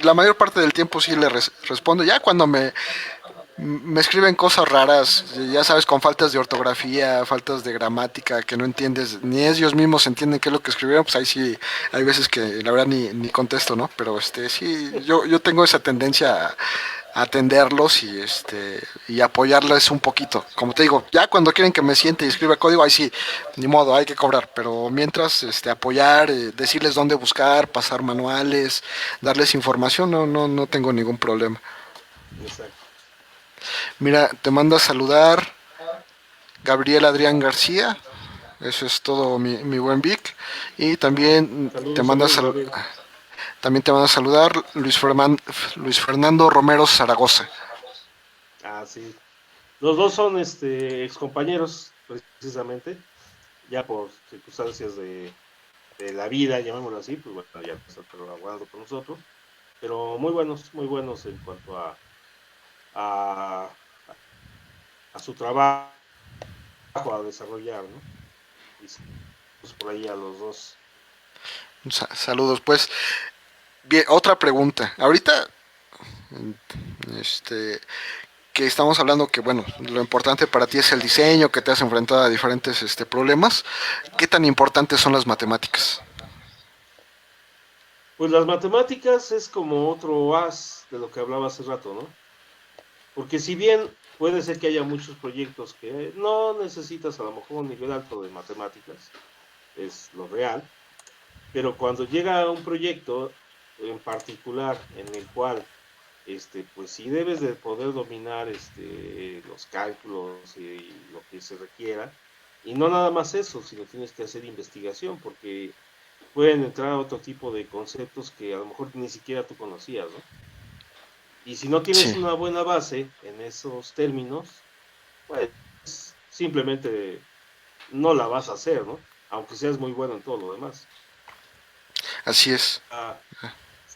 la mayor parte del tiempo sí le respondo. Ya cuando me escriben cosas raras, ya sabes, con faltas de ortografía, faltas de gramática, que no entiendes, ni ellos mismos entienden qué es lo que escribieron, pues ahí sí, hay veces que la verdad ni contesto, ¿no? Pero sí, yo tengo esa tendencia a atenderlos y apoyarles un poquito. Como te digo, ya cuando quieren que me siente y escriba código, ahí sí, ni modo, hay que cobrar. Pero mientras, apoyar, decirles dónde buscar, pasar manuales, darles información, no tengo ningún problema. Exacto. Mira, te mando a saludar Gabriel Adrián García. Eso es todo, mi buen Vic. Y también te Saludos, manda saludos, Gabriel. también te manda a saludar Luis Fernando Romero Zaragoza. Ah, sí. Los dos son ex compañeros, precisamente, ya por circunstancias de la vida, llamémoslo así, pues bueno, ya no están trabajando con nosotros, pero muy buenos en cuanto a, a su trabajo, a desarrollar, ¿no? Y pues por ahí a los dos. Saludos, pues. Bien, otra pregunta. Ahorita, este, que estamos hablando que, bueno, lo importante para ti es el diseño, que te has enfrentado a diferentes problemas. ¿Qué tan importantes son las matemáticas? Pues las matemáticas es como otro as de lo que hablaba hace rato, ¿no? Porque si bien puede ser que haya muchos proyectos que no necesitas a lo mejor un nivel alto de matemáticas, es lo real, pero cuando llega un proyecto en particular en el cual, pues sí debes de poder dominar, los cálculos y lo que se requiera, y no nada más eso, sino tienes que hacer investigación, porque pueden entrar otro tipo de conceptos que a lo mejor ni siquiera tú conocías, ¿no? Y si no tienes Sí, una buena base en esos términos, pues simplemente no la vas a hacer, ¿no? Aunque seas muy bueno en todo lo demás. así es. Ah,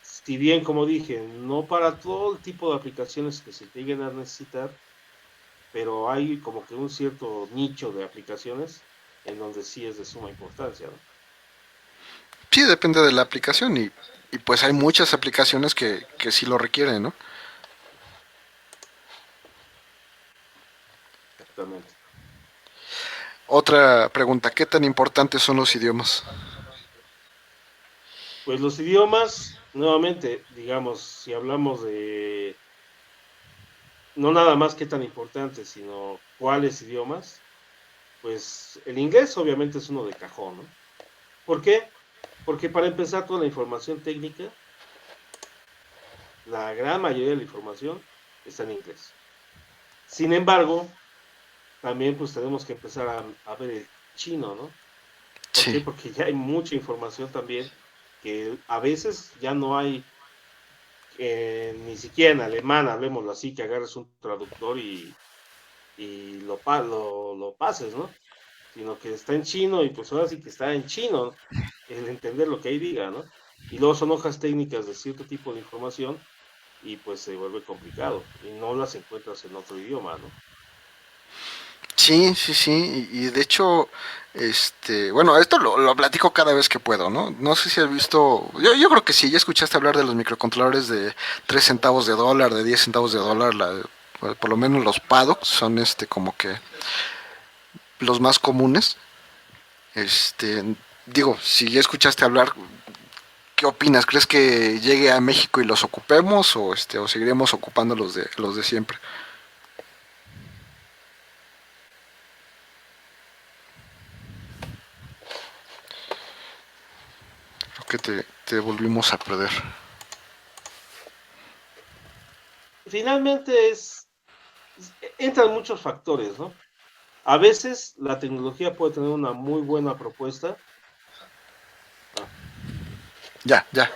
si bien, como dije, no para todo el tipo de aplicaciones que se lleguen a necesitar, pero hay como que un cierto nicho de aplicaciones en donde sí es de suma importancia, ¿no? Sí, depende de la aplicación y pues hay muchas aplicaciones que sí lo requieren, ¿no? Exactamente. Otra pregunta, ¿qué tan importantes son los idiomas? Pues los idiomas, nuevamente, digamos, si hablamos de no nada más qué tan importantes, sino cuáles idiomas, pues el inglés obviamente es uno de cajón, ¿no? ¿Por qué? Porque para empezar toda la información técnica, la gran mayoría de la información está en inglés. Sin embargo, también pues tenemos que empezar a ver el chino, ¿no? ¿Por qué? Sí, Porque ya hay mucha información también que a veces ya no hay, ni siquiera en alemán, hablemoslo así, que agarres un traductor y lo pases, ¿no? Sino que está en chino y pues ahora sí que está en chino el entender lo que ahí diga, ¿no? Y luego son hojas técnicas de cierto tipo de información y pues se vuelve complicado y no las encuentras en otro idioma, ¿no? sí, sí, sí. Y de hecho, bueno, esto lo platico cada vez que puedo, ¿no? No sé si has visto, yo creo que sí, ya escuchaste hablar de los microcontroladores de 3 centavos de dólar, de 10 centavos de dólar, por lo menos los PADOX son como que los más comunes. Digo, si ya escuchaste hablar, ¿qué opinas? ¿Crees que llegue a México y los ocupemos o seguiremos ocupando los de siempre? Creo que te volvimos a perder. Finalmente entran muchos factores, ¿no? A veces la tecnología puede tener una muy buena propuesta. Ah, Ya, ya,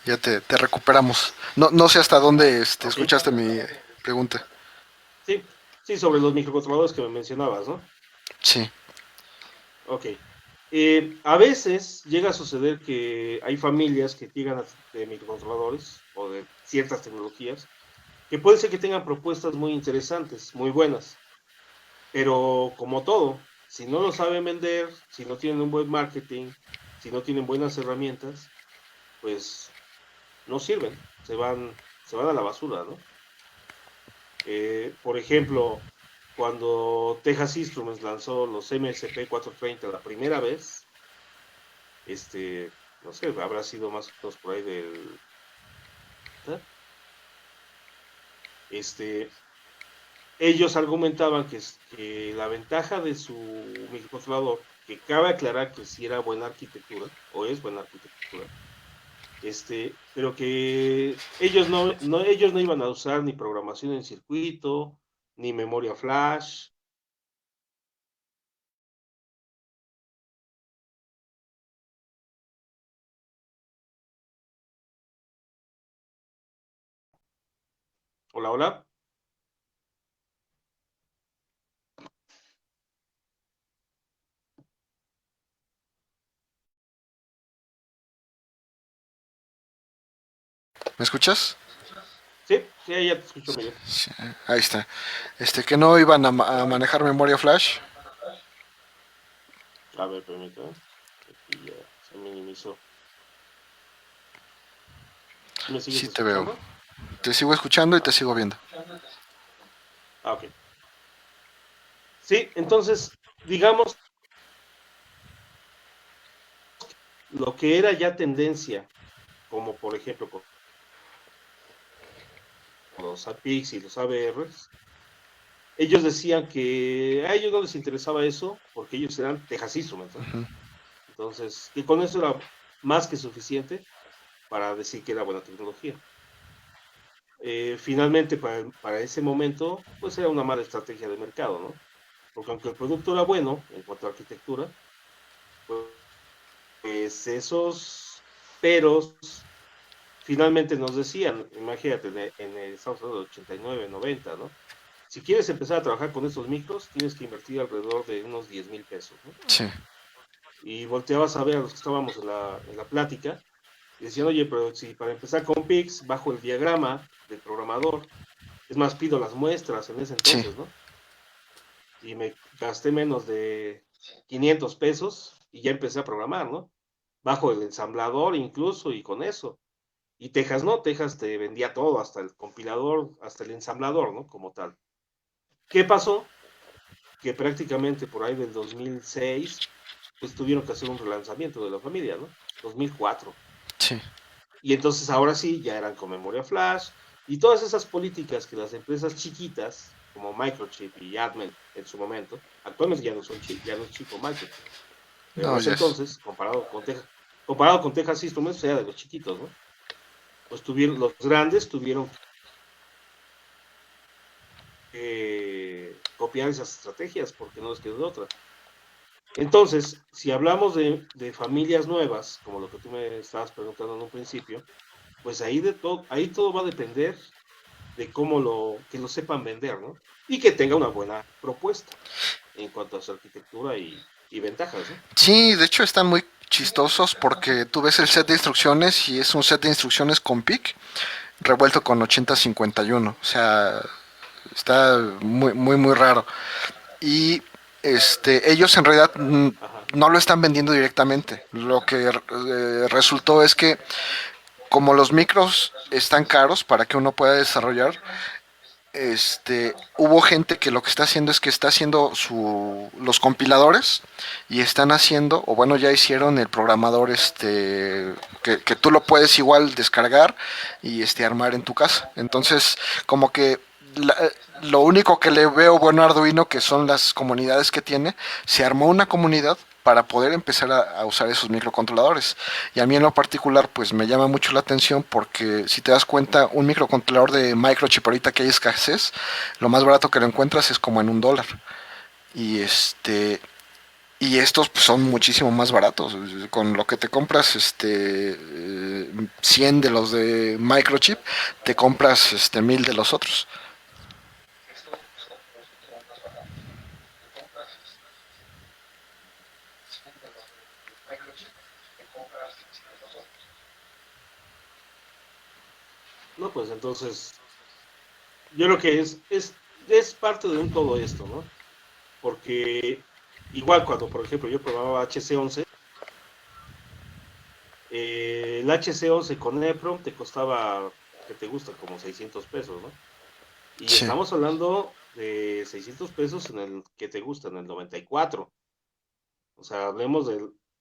ya te recuperamos. No, no sé hasta dónde ok. escuchaste mi pregunta. Sí, sí, sobre los microcontroladores que me mencionabas, ¿no? Sí, Ok. A veces llega a suceder que hay familias que llegan de microcontroladores o de ciertas tecnologías que puede ser que tengan propuestas muy interesantes, muy buenas, pero como todo, si no lo saben vender, si no tienen un buen marketing, si no tienen buenas herramientas, pues no sirven, se van a la basura, ¿no? Por ejemplo, cuando Texas Instruments lanzó los MSP 430 la primera vez, no sé, habrá sido más o menos por ahí del... ¿eh? Este, ellos argumentaban que la ventaja de su microcontrolador, que cabe aclarar que sí era buena arquitectura, o es buena arquitectura, pero que ellos no iban a usar ni programación en circuito, ni memoria flash. Hola, hola. ¿me escuchas? Sí, sí, ya te escucho, Miguel. Sí, ahí está. Que no iban a manejar memoria flash. A ver, permítame. Aquí ya se minimizó. ¿Sí me sigues Sí te veo. escuchando? Te sigo escuchando y Ah, te sigo viendo. ok. Sí, entonces, digamos, lo que era ya tendencia, como por ejemplo con los APIs y los ABRs, ellos decían que a ellos no les interesaba eso porque ellos eran Texas Instruments, ¿no? Entonces, que con eso era más que suficiente para decir que era buena tecnología. Finalmente, para ese momento, pues era una mala estrategia de mercado, ¿no? Porque aunque el producto era bueno en cuanto a arquitectura, pues esos peros finalmente nos decían, imagínate, estamos hablando de 89, 90, ¿no? Si quieres empezar a trabajar con estos micros, tienes que invertir alrededor de unos 10,000 pesos, ¿no? Sí, Y volteabas a ver a los que estábamos en la plática y decían, oye, pero si para empezar con PIX, bajo el diagrama del programador Es más, pido las muestras en ese Sí, entonces, ¿no? Y me gasté menos de 500 pesos y ya empecé a programar, ¿no? Bajo el ensamblador incluso y con eso. Y Texas no, Texas te vendía todo, hasta el compilador, hasta el ensamblador, ¿no? Como tal. ¿Qué pasó? Que prácticamente por ahí del 2006, pues tuvieron que hacer un relanzamiento de la familia, ¿no? 2004. sí. Y entonces ahora sí, ya eran con memoria flash y todas esas políticas que las empresas chiquitas, como Microchip y Atmel en su momento, actualmente ya no son ya no es Chip o Microchip, pero en No, ese ya es. entonces, comparado con Texas Instruments, era de los chiquitos, ¿no? Pues tuvieron, los grandes tuvieron que copiar esas estrategias porque no les quedó de otra. Entonces, si hablamos de familias nuevas, como lo que tú me estabas preguntando en un principio, pues ahí todo va a depender de que lo sepan vender, ¿no? Y que tenga una buena propuesta en cuanto a su arquitectura y ventajas, ¿no? Sí, de hecho están muy chistosos porque tú ves el set de instrucciones y es un set de instrucciones con PIC revuelto con 8051. O sea, está muy, muy, muy raro. Y ellos en realidad Ajá. no lo están vendiendo directamente. Lo que resultó es que como los micros están caros para que uno pueda desarrollar, hubo gente que lo que está haciendo es que está haciendo los compiladores y están haciendo, o bueno, ya hicieron el programador que tú lo puedes igual descargar y armar en tu casa. Entonces, como que la, lo único que le veo bueno a Arduino, que son las comunidades que tiene, se armó una comunidad para poder empezar a usar esos microcontroladores. Y a mí en lo particular, pues me llama mucho la atención porque si te das cuenta, un microcontrolador de microchip ahorita que hay escasez, lo más barato que lo encuentras es como en $1. Y y estos pues, son muchísimo más baratos. Con lo que te compras 100 de los de microchip, te compras 1000 de los otros. No, pues entonces, yo creo que es parte de un todo esto, ¿no? Porque igual cuando, por ejemplo, yo probaba HC11, el HC11 con EPROM te costaba, que te gusta, como 600 pesos, ¿no? Y Sí, estamos hablando de 600 pesos en el que te gusta, en el 94. O sea,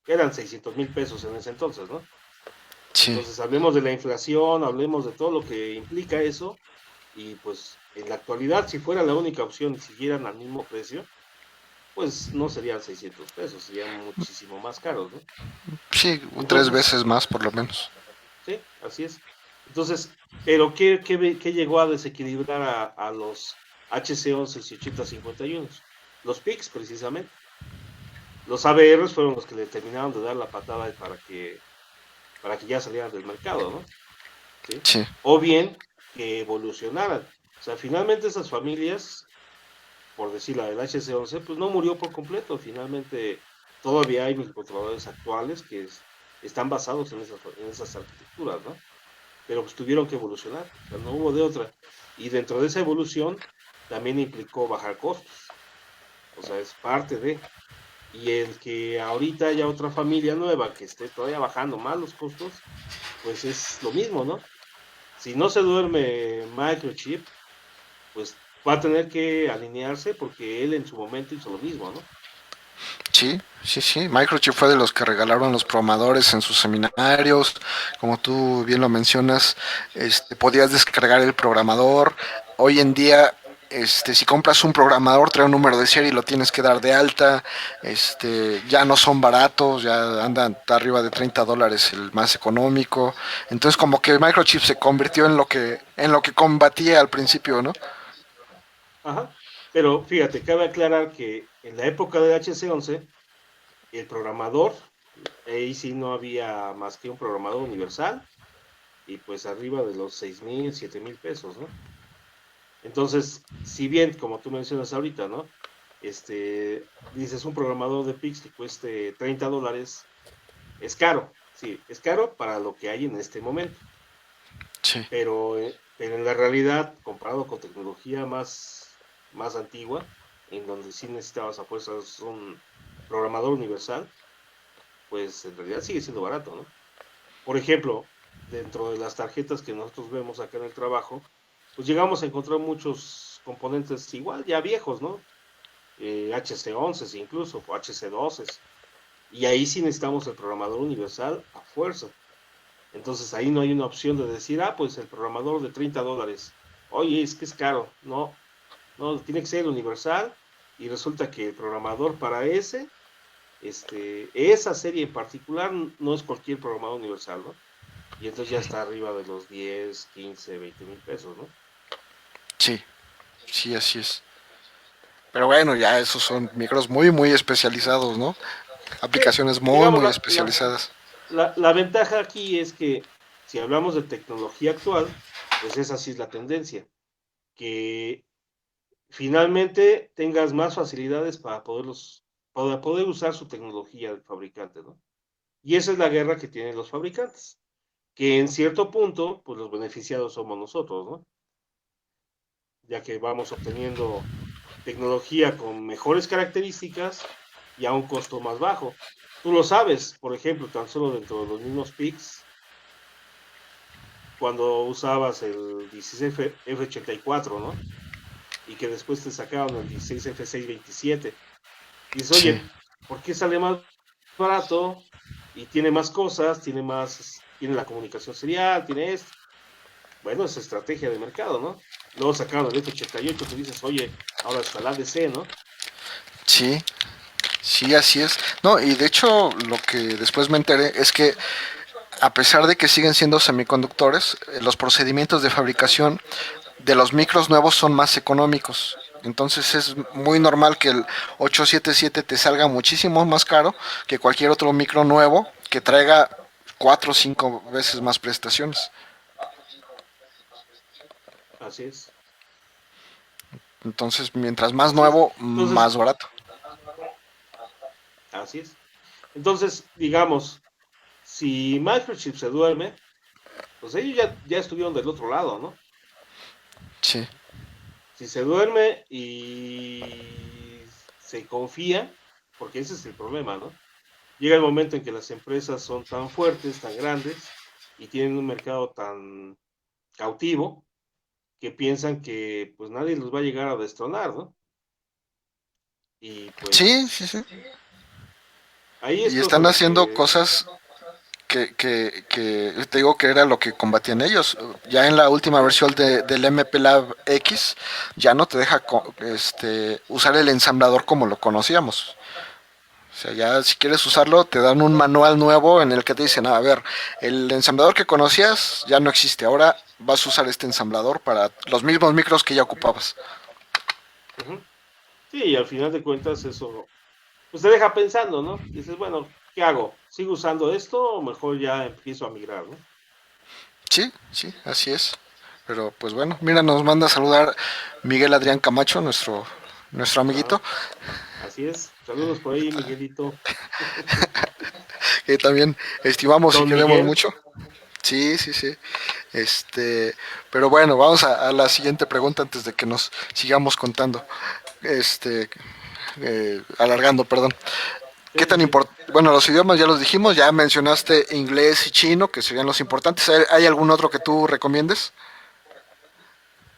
eran 600,000 pesos en ese entonces, ¿no? sí. Entonces, hablemos de la inflación, hablemos de todo lo que implica eso, y pues en la actualidad, si fuera la única opción y siguieran al mismo precio, pues no serían 600 pesos, serían muchísimo más caros, ¿no? Sí, tres Entonces, veces más por lo menos. sí, así es. Entonces, pero ¿qué llegó a desequilibrar a los HC11 y 8051? Los PICs, precisamente. Los ABRs fueron los que le terminaron de dar la patada para que ya salieran del mercado, ¿no? ¿Sí? Sí, O bien que evolucionaran. O sea, finalmente esas familias, por decir la del HC11, pues no murió por completo. Finalmente todavía hay microcontroladores actuales están basados en esas arquitecturas, ¿no? Pero pues tuvieron que evolucionar, o sea, no hubo de otra. Y dentro de esa evolución también implicó bajar costos, o sea, es parte de. Y el que ahorita haya otra familia nueva que esté todavía bajando más los costos, pues es lo mismo, ¿no? Si no se duerme Microchip, pues va a tener que alinearse porque él en su momento hizo lo mismo, ¿no? sí, sí, sí. Microchip fue de los que regalaron los programadores en sus seminarios. Como tú bien lo mencionas, podías descargar el programador. Hoy en día, si compras un programador, trae un número de serie y lo tienes que dar de alta. Ya no son baratos, ya andan arriba de $30 el más económico. Entonces, como que Microchip se convirtió en lo que combatía al principio, ¿no? Ajá. Pero fíjate, cabe aclarar que en la época del HC11, el programador, ahí sí no había más que un programador universal y pues arriba de los 6,000, 7,000 pesos, ¿no? Entonces, si bien, como tú mencionas ahorita, ¿no? Dices un programador de Pix que cueste $30, es caro, sí, es caro para lo que hay en este momento, Sí. pero pero en la realidad, comparado con tecnología más antigua, en donde sí necesitabas a fuerzas un programador universal, pues en realidad sigue siendo barato, ¿no? Por ejemplo, dentro de las tarjetas que nosotros vemos acá en el trabajo, pues llegamos a encontrar muchos componentes igual, ya viejos, ¿no? HC11 incluso, o HC12. Y ahí sí necesitamos el programador universal a fuerza. Entonces ahí no hay una opción de decir, pues el programador de $30. Oye, es que es caro. No, no, tiene que ser universal. Y resulta que el programador para esa serie en particular no es cualquier programador universal, ¿no? Y entonces ya está arriba de los 10, 15, 20 mil pesos, ¿no? Sí, sí, así es. Pero bueno, ya esos son micros muy, muy especializados, ¿no? Sí, Aplicaciones muy, digamos, muy especializadas. la ventaja aquí es que si hablamos de tecnología actual, pues esa sí es la tendencia, que finalmente tengas más facilidades para poder usar su tecnología del fabricante, ¿no? Y esa es la guerra que tienen los fabricantes, que en cierto punto, pues los beneficiados somos nosotros, ¿no? Ya que vamos obteniendo tecnología con mejores características y a un costo más bajo. Tú lo sabes, por ejemplo, tan solo dentro de los mismos PICs, cuando usabas el 16F84, ¿no? Y que después te sacaron el 16F627. Dices, Sí, oye, ¿por qué sale más barato y tiene más cosas, tiene la comunicación serial, tiene esto? Bueno, es estrategia de mercado, ¿no? Luego sacaron el F88, tú dices, oye, ahora está la ADC, ¿no? sí, sí, así es. No, y de hecho lo que después me enteré es que a pesar de que siguen siendo semiconductores, los procedimientos de fabricación de los micros nuevos son más económicos. Entonces es muy normal que el 877 te salga muchísimo más caro que cualquier otro micro nuevo que traiga 4 o 5 veces más prestaciones. Así es, Entonces, mientras más así es. nuevo, Entonces, más barato. así es. Entonces, digamos, si Microchip se duerme, pues ellos ya estuvieron del otro lado, ¿no? Sí. Si se duerme y se confía, porque ese es el problema, ¿no? Llega el momento en que las empresas son tan fuertes, tan grandes y tienen un mercado tan cautivo que piensan que pues nadie los va a llegar a destronar, ¿no? Y Sí, sí, sí. pues ahí es Y cosa están de haciendo que, cosas que te digo que era lo que combatían ellos. Ya en la última versión del MP Lab X ya no te deja usar el ensamblador como lo conocíamos. O sea, ya si quieres usarlo, te dan un manual nuevo en el que te dicen, a ver, el ensamblador que conocías ya no existe, ahora vas a usar este ensamblador para los mismos micros que ya ocupabas. uh-huh. Sí, y al final de cuentas eso, pues te deja pensando, ¿no? Dices, bueno, ¿qué hago? ¿Sigo usando esto o mejor ya empiezo a migrar, ¿no? Sí, sí, así es. Pero pues bueno, mira, nos manda a saludar Miguel Adrián Camacho, nuestro Ajá, amiguito, así es. Saludos por ahí, Miguelito. que también estimamos y Don queremos Miguel. mucho. Sí, sí, sí. Este, pero bueno, vamos a la siguiente pregunta antes de que nos sigamos contando. Este, alargando, perdón. ¿Qué Sí, sí, tan sí. importante? Bueno, los idiomas ya los dijimos, ya mencionaste inglés y chino, que serían los importantes. ¿Hay algún otro que tú recomiendes?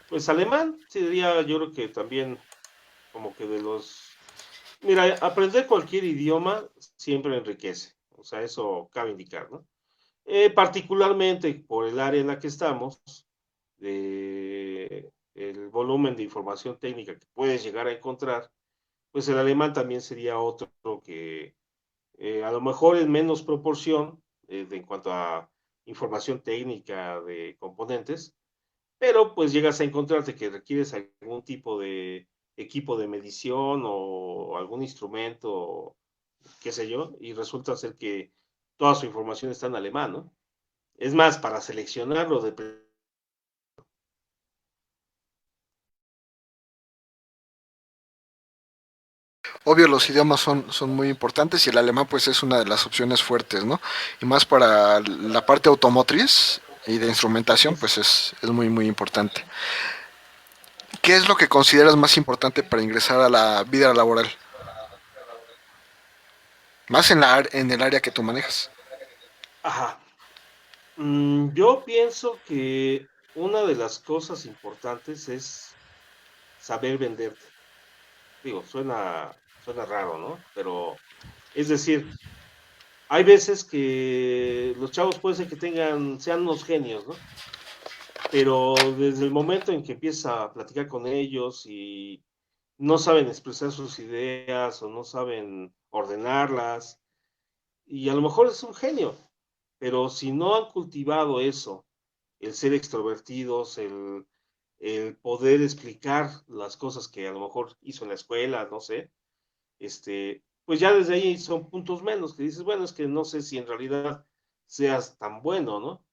Pues alemán, sí, diría yo creo que también como que de los... Mira, aprender cualquier idioma siempre enriquece. O sea, eso cabe indicar, ¿no? Particularmente por el área en la que estamos, el volumen de información técnica que puedes llegar a encontrar, pues el alemán también sería otro que a lo mejor en menos proporción en cuanto a información técnica de componentes, pero pues llegas a encontrarte que requieres algún tipo de equipo de medición o algún instrumento, qué sé yo, y resulta ser que toda su información está en alemán, ¿no? Es más, para seleccionarlo de... Obvio, los idiomas son muy importantes y el alemán pues es una de las opciones fuertes, ¿no? Y más para la parte automotriz, y de Así instrumentación, es. pues es muy, muy importante. ¿Qué es lo que consideras más importante para ingresar a la vida laboral? Más en el área que tú manejas. Ajá. Yo pienso que una de las cosas importantes es saber venderte. Digo, suena raro, ¿no? Pero es decir, hay veces que los chavos puede ser que sean unos genios, ¿no? Pero desde el momento en que empieza a platicar con ellos y no saben expresar sus ideas o no saben ordenarlas, y a lo mejor es un genio, pero si no han cultivado eso, el ser extrovertidos, el poder explicar las cosas que a lo mejor hizo en la escuela, no sé, pues ya desde ahí son puntos menos, que dices, bueno, es que no sé si en realidad seas tan bueno, ¿no?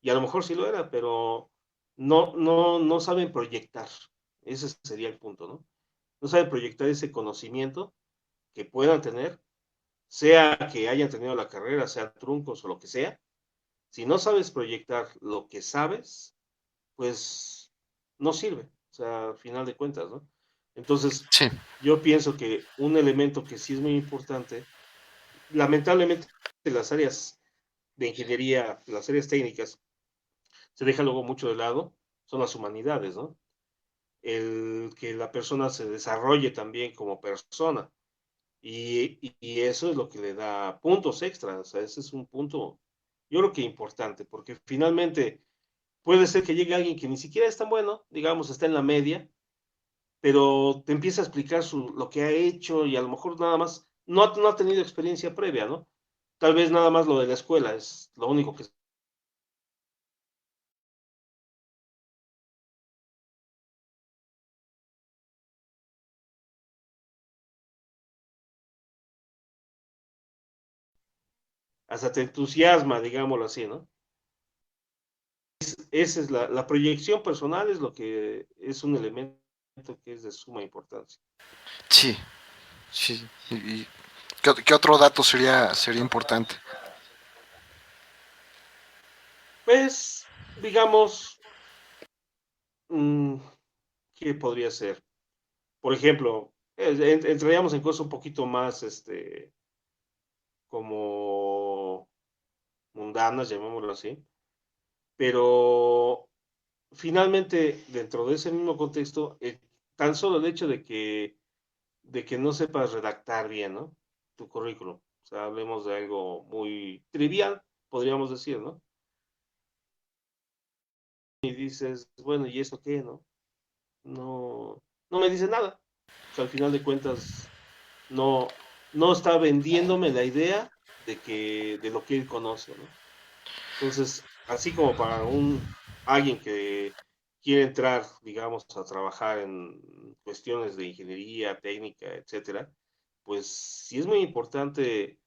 Y a lo mejor sí lo era, pero no saben proyectar. Ese sería el punto, ¿no? No saben proyectar ese conocimiento que puedan tener, sea que hayan tenido la carrera, sean truncos o lo que sea. Si no sabes proyectar lo que sabes, pues no sirve, o sea, al final de cuentas, ¿no? Entonces, Sí, yo pienso que un elemento que sí es muy importante, lamentablemente las áreas de ingeniería, las áreas técnicas, se deja luego mucho de lado, son las humanidades, ¿no? El que la persona se desarrolle también como persona. Y eso es lo que le da puntos extras, o sea, ese es un punto, yo creo que importante, porque finalmente puede ser que llegue alguien que ni siquiera es tan bueno, digamos, está en la media, pero te empieza a explicar lo que ha hecho y a lo mejor nada más no ha tenido experiencia previa, ¿no? Tal vez nada más lo de la escuela es lo único que hasta te entusiasma, digámoslo así, ¿no? Esa es la proyección personal, es lo que es un elemento que es de suma importancia. sí, sí. ¿Qué otro dato sería importante? Pues, digamos, mmm, ¿qué podría ser? Por ejemplo, entraríamos en cosas un poquito más, como mundanas, llamémoslo así, pero finalmente, dentro de ese mismo contexto, tan solo el hecho de que no sepas redactar bien, ¿no? Tu currículum. O sea, hablemos de algo muy trivial, podríamos decir, ¿no? Y dices, bueno, ¿y esto qué, no? No me dice nada. O sea, al final de cuentas, no, no está vendiéndome la idea de lo que él conoce, ¿no? Entonces, así como para alguien que quiere entrar, digamos, a trabajar en cuestiones de ingeniería, técnica, etcétera, pues sí es muy importante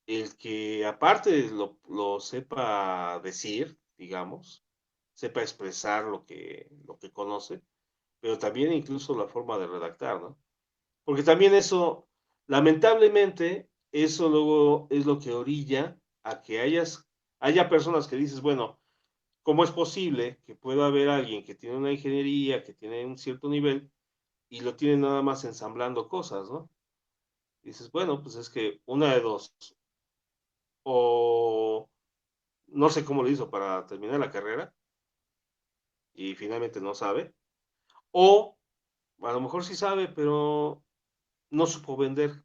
el que aparte lo sepa decir, digamos, sepa expresar lo que conoce, pero también incluso la forma de redactar, ¿no? Porque también eso, lamentablemente, eso luego es lo que orilla a que haya personas que dices, bueno, ¿cómo es posible que pueda haber alguien que tiene una ingeniería, que tiene un cierto nivel y lo tiene nada más ensamblando cosas, ¿no? Y dices, bueno, pues es que una de dos, o no sé cómo lo hizo para terminar la carrera y finalmente no sabe, o a lo mejor sí sabe, pero no supo vender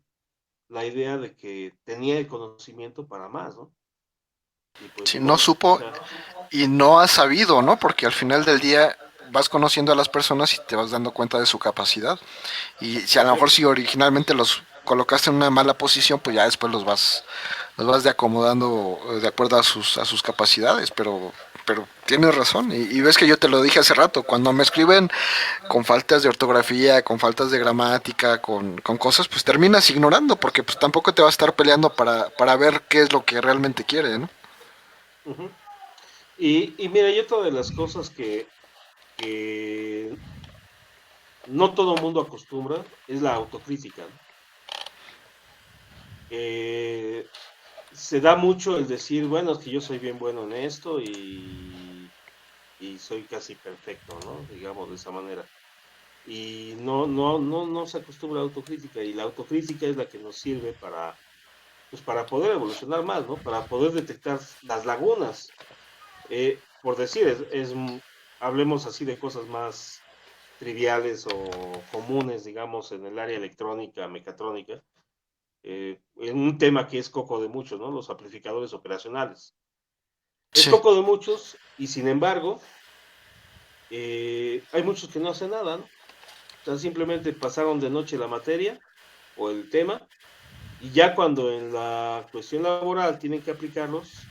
la idea de que tenía el conocimiento para más, ¿no? Y pues Si ni no modo, o supo sea, y no has sabido, ¿no? Porque al final del día vas conociendo a las personas y te vas dando cuenta de su capacidad. Y si a lo mejor perfecto. si originalmente los colocaste en una mala posición, pues ya después los vas de acomodando de acuerdo a sus capacidades, pero tienes razón. Y ves que yo te lo dije hace rato, cuando me escriben con faltas de ortografía, con faltas de gramática, con cosas, pues terminas ignorando, porque pues tampoco te va a estar peleando para ver qué es lo que realmente quiere, ¿no? Uh-huh. Y mira, y otra de las cosas que no todo mundo acostumbra es la autocrítica, ¿no? Se da mucho el decir, bueno, es que yo soy bien bueno en esto y soy casi perfecto, ¿no? Digamos de esa manera. Y no se acostumbra a la autocrítica, y la autocrítica es la que nos sirve para, pues para poder evolucionar más, ¿no? Para poder detectar las lagunas. Por decir, hablemos así de cosas más triviales o comunes, digamos, en el área electrónica, mecatrónica, en un tema que es coco de muchos, ¿no? Los amplificadores operacionales. Es Sí, coco de muchos y sin embargo, hay muchos que no hacen nada, ¿no? O sea, simplemente pasaron de noche la materia o el tema y ya cuando en la cuestión laboral tienen que aplicarlos,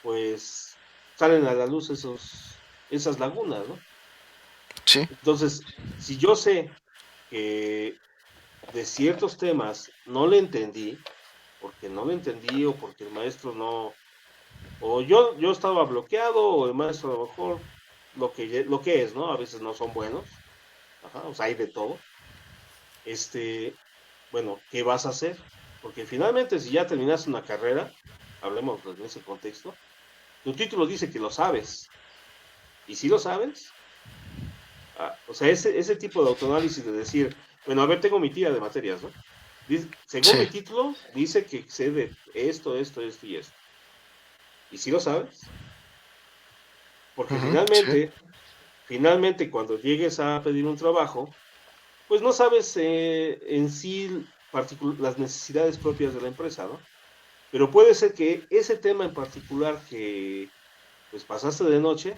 pues salen a la luz esas lagunas, ¿no? sí, Entonces, si yo sé que de ciertos temas no le entendí, porque no le entendí o porque el maestro no, o yo estaba bloqueado o el maestro a lo mejor lo que es, ¿no? A veces no son buenos, ajá, o sea, hay de todo. Bueno, ¿qué vas a hacer? Porque finalmente si ya terminaste una carrera, hablemos en ese contexto, tu título dice que lo sabes, y si lo sabes, o sea, ese tipo de autoanálisis de decir, bueno, a ver, tengo mi tira de materias, ¿no? Según sí. mi título, dice que sé de esto, esto, esto y esto. ¿Y si lo sabes? Porque Ujú, sí, finalmente cuando llegues a pedir un trabajo, pues no sabes en sí las necesidades propias de la empresa, ¿no? Pero puede ser que ese tema en particular que pues pasaste de noche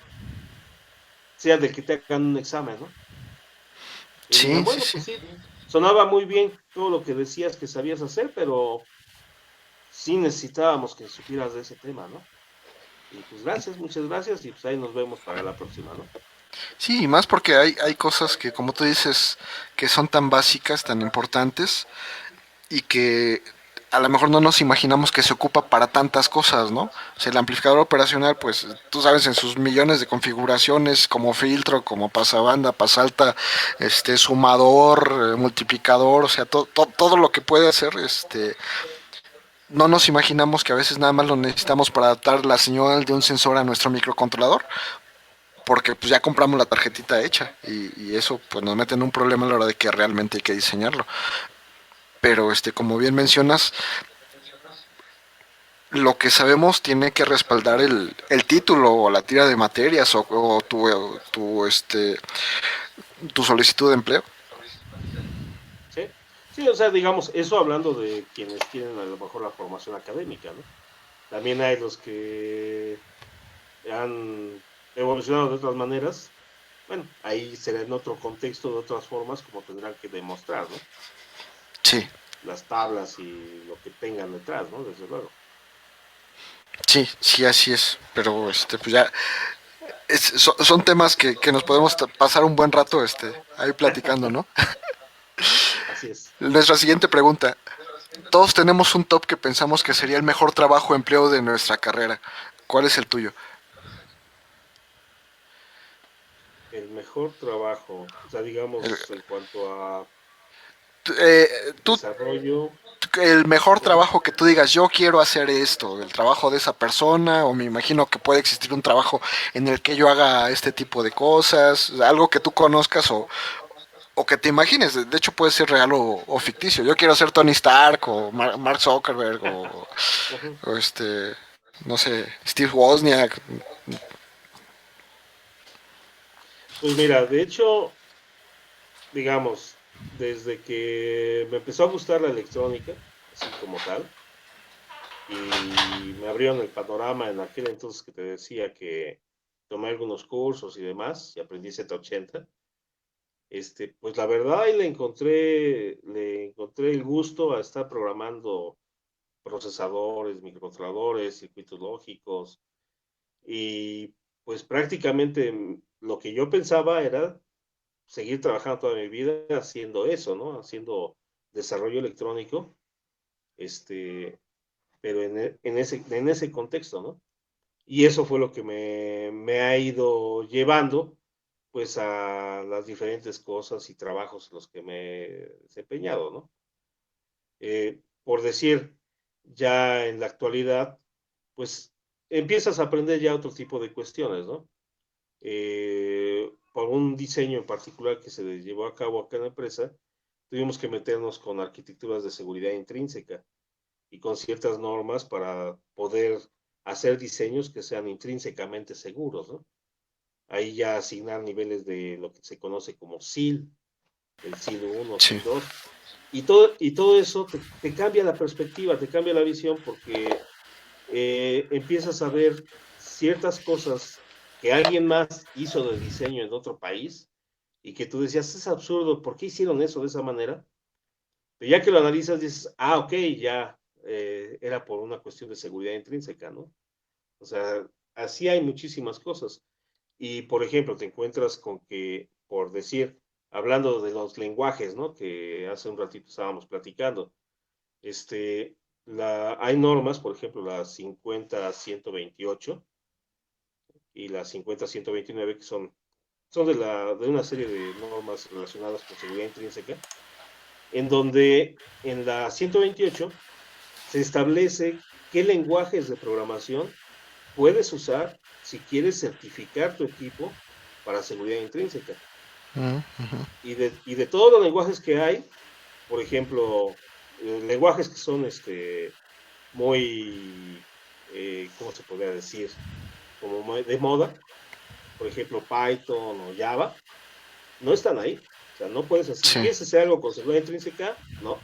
sea del que te hagan un examen, ¿no? Y digan, sí, sí, bueno, sí. pues sí, sonaba muy bien todo lo que decías que sabías hacer, pero sí necesitábamos que supieras de ese tema, ¿no? Y pues gracias, muchas gracias, y pues ahí nos vemos para la próxima, ¿no? Sí, y más porque hay cosas que, como tú dices, que son tan básicas, tan importantes, y que a lo mejor no nos imaginamos que se ocupa para tantas cosas, ¿no? O sea, el amplificador operacional, pues tú sabes, en sus millones de configuraciones, como filtro, como pasabanda, pasalta, sumador, multiplicador, o sea, todo lo que puede hacer, no nos imaginamos que a veces nada más lo necesitamos para adaptar la señal de un sensor a nuestro microcontrolador, porque pues ya compramos la tarjetita hecha y eso pues nos mete en un problema a la hora de que realmente hay que diseñarlo. Pero como bien mencionas, lo que sabemos tiene que respaldar el título o la tira de materias o tu solicitud de empleo. Sí, sí, o sea, digamos, eso hablando de quienes tienen a lo mejor la formación académica, ¿no? También hay los que han evolucionado de otras maneras. Bueno, ahí será en otro contexto, de otras formas, como tendrán que demostrar, ¿no? Sí, Las tablas y lo que tengan detrás, ¿no? Desde luego. sí, sí, así es. Pero pues ya son temas que nos podemos pasar un buen rato ahí platicando, ¿no? Así es. Nuestra siguiente pregunta. Todos tenemos un top que pensamos que sería el mejor trabajo o empleo de nuestra carrera. ¿Cuál es el tuyo? El mejor trabajo, o sea, El, digamos, en cuanto a tú, desarrollo. el mejor Ujú. trabajo que tú digas, yo quiero hacer esto, el trabajo de esa persona, o me imagino que puede existir un trabajo en el que yo haga este tipo de cosas, algo que tú conozcas o que te imagines, de hecho puede ser real o ficticio. Yo quiero ser Tony Stark o Mark Zuckerberg Ujú. o no sé, Steve Wozniak. Pues mira, de hecho, digamos, desde que me empezó a gustar la electrónica, así como tal, y me abrieron el panorama en aquel entonces que te decía que tomé algunos cursos y demás, y aprendí Z80, pues la verdad ahí le encontré el gusto a estar programando procesadores, microcontroladores, circuitos lógicos, y pues prácticamente lo que yo pensaba era seguir trabajando toda mi vida haciendo eso, ¿no? Haciendo desarrollo electrónico, este, pero en ese contexto, ¿no? Y eso fue lo que me ha ido llevando, pues, a las diferentes cosas y trabajos en los que me he desempeñado, ¿no? Por decir, ya en la actualidad, pues, empiezas a aprender ya otro tipo de cuestiones, ¿no? por un diseño en particular que se llevó a cabo acá en la empresa, tuvimos que meternos con arquitecturas de seguridad intrínseca y con ciertas normas para poder hacer diseños que sean intrínsecamente seguros, ¿no? Ahí ya asignar niveles de lo que se conoce como SIL, el SIL 1, Sí, SIL 2, y todo eso te cambia la perspectiva, te cambia la visión porque empiezas a ver ciertas cosas que alguien más hizo de diseño en otro país y que tú decías, es absurdo, ¿por qué hicieron eso de esa manera? Pero ya que lo analizas, dices, ok, ya era por una cuestión de seguridad intrínseca, ¿no? O sea, así hay muchísimas cosas. Y, por ejemplo, te encuentras con que, por decir, hablando de los lenguajes, ¿no? Que hace un ratito estábamos platicando, este, hay normas, por ejemplo, la 50.128 y la 50.129, que son de una serie de normas relacionadas con seguridad intrínseca, en donde en la 128 se establece qué lenguajes de programación puedes usar si quieres certificar tu equipo para seguridad intrínseca. Y de todos los lenguajes que hay, por ejemplo, lenguajes que son muy, ¿cómo se podría decir? Como de moda, por ejemplo, Python o Java, no están ahí. O sea, no puedes hacer, si sí. quieres hacer algo con seguridad intrínseca, no.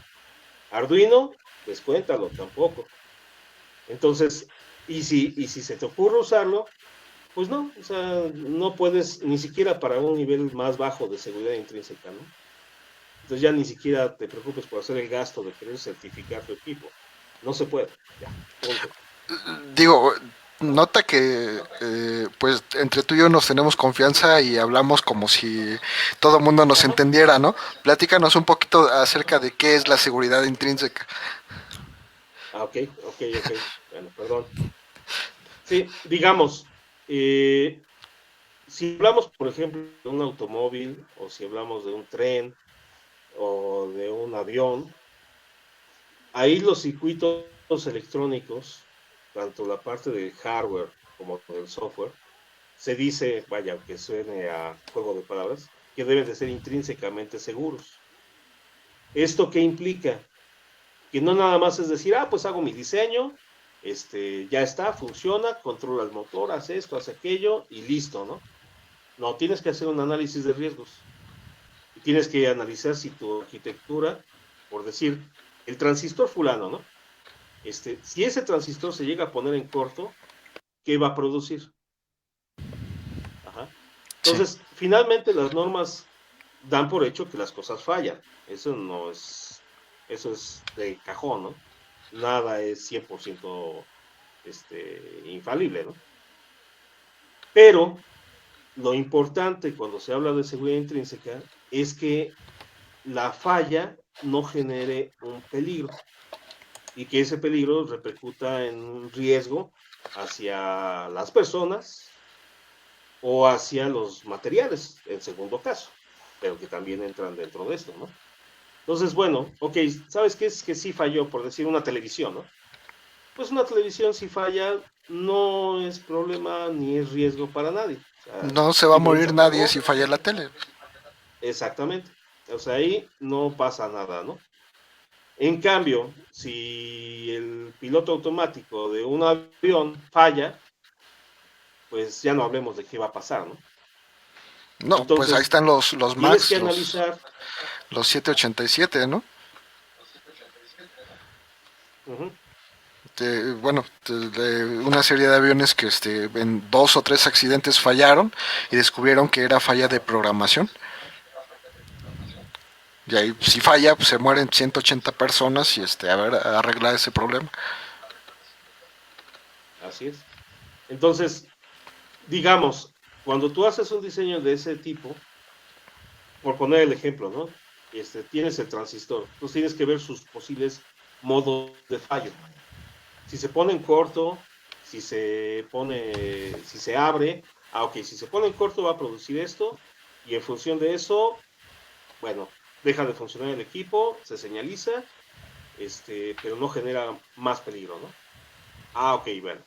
Arduino, descuéntalo, tampoco. Entonces, y si se te ocurre usarlo, pues no, o sea, no puedes ni siquiera para un nivel más bajo de seguridad intrínseca, ¿no? Entonces ya ni siquiera te preocupes por hacer el gasto de querer certificar tu equipo. No se puede, ya, punto. Digo, nota que pues entre tú y yo nos tenemos confianza y hablamos como si todo el mundo nos Ajá. entendiera, ¿no? Platícanos un poquito acerca de qué es la seguridad intrínseca. Ah, ok, ok, ok. Bueno, perdón. Sí, digamos, eh, si hablamos, por ejemplo, de un automóvil o si hablamos de un tren o de un avión, ahí los circuitos electrónicos, tanto la parte del hardware como del software, se dice, vaya, aunque suene a juego de palabras, que deben de ser intrínsecamente seguros. ¿Esto qué implica? Que no nada más es decir, pues hago mi diseño, ya está, funciona, controla el motor, hace esto, hace aquello y listo, ¿no? No, tienes que hacer un análisis de riesgos y tienes que analizar si tu arquitectura, por decir, el transistor fulano, ¿no? Si ese transistor se llega a poner en corto, ¿qué va a producir? Ajá. Sí. Entonces, finalmente las normas dan por hecho que las cosas fallan. Eso es de cajón, ¿no? Nada es 100% infalible, ¿no? Pero lo importante cuando se habla de seguridad intrínseca es que la falla no genere un peligro y que ese peligro repercuta en un riesgo hacia las personas o hacia los materiales, en segundo caso, pero que también entran dentro de esto, ¿no? Entonces, bueno, ok, ¿sabes qué es que sí falló, por decir una televisión, ¿no? Pues una televisión si falla no es problema ni es riesgo para nadie. O sea, No se va a Siemens morir nadie si apagó, falla la tele. exactamente. O sea, ahí no pasa nada, ¿no? En cambio, si el piloto automático de un avión falla, pues ya no hablemos de qué va a pasar, ¿no? No, pues ahí Entonces, están los tienes que Max, analizar. los 787, ¿no? Uh-huh. Bueno, de una serie de aviones que en dos o tres accidentes fallaron y descubrieron que era falla de programación. Y ahí, si falla, pues se mueren 180 personas y a ver, arreglar ese problema. Así es. Entonces, digamos, cuando tú haces un diseño de ese tipo, por poner el ejemplo, ¿no? Tienes el transistor, entonces tienes que ver sus posibles modos de fallo. Si se pone en corto, si se abre, ok, si se pone en corto va a producir esto, y en función de eso, bueno, deja de funcionar el equipo, se señaliza, pero no genera más peligro, ¿no? Ok, bueno.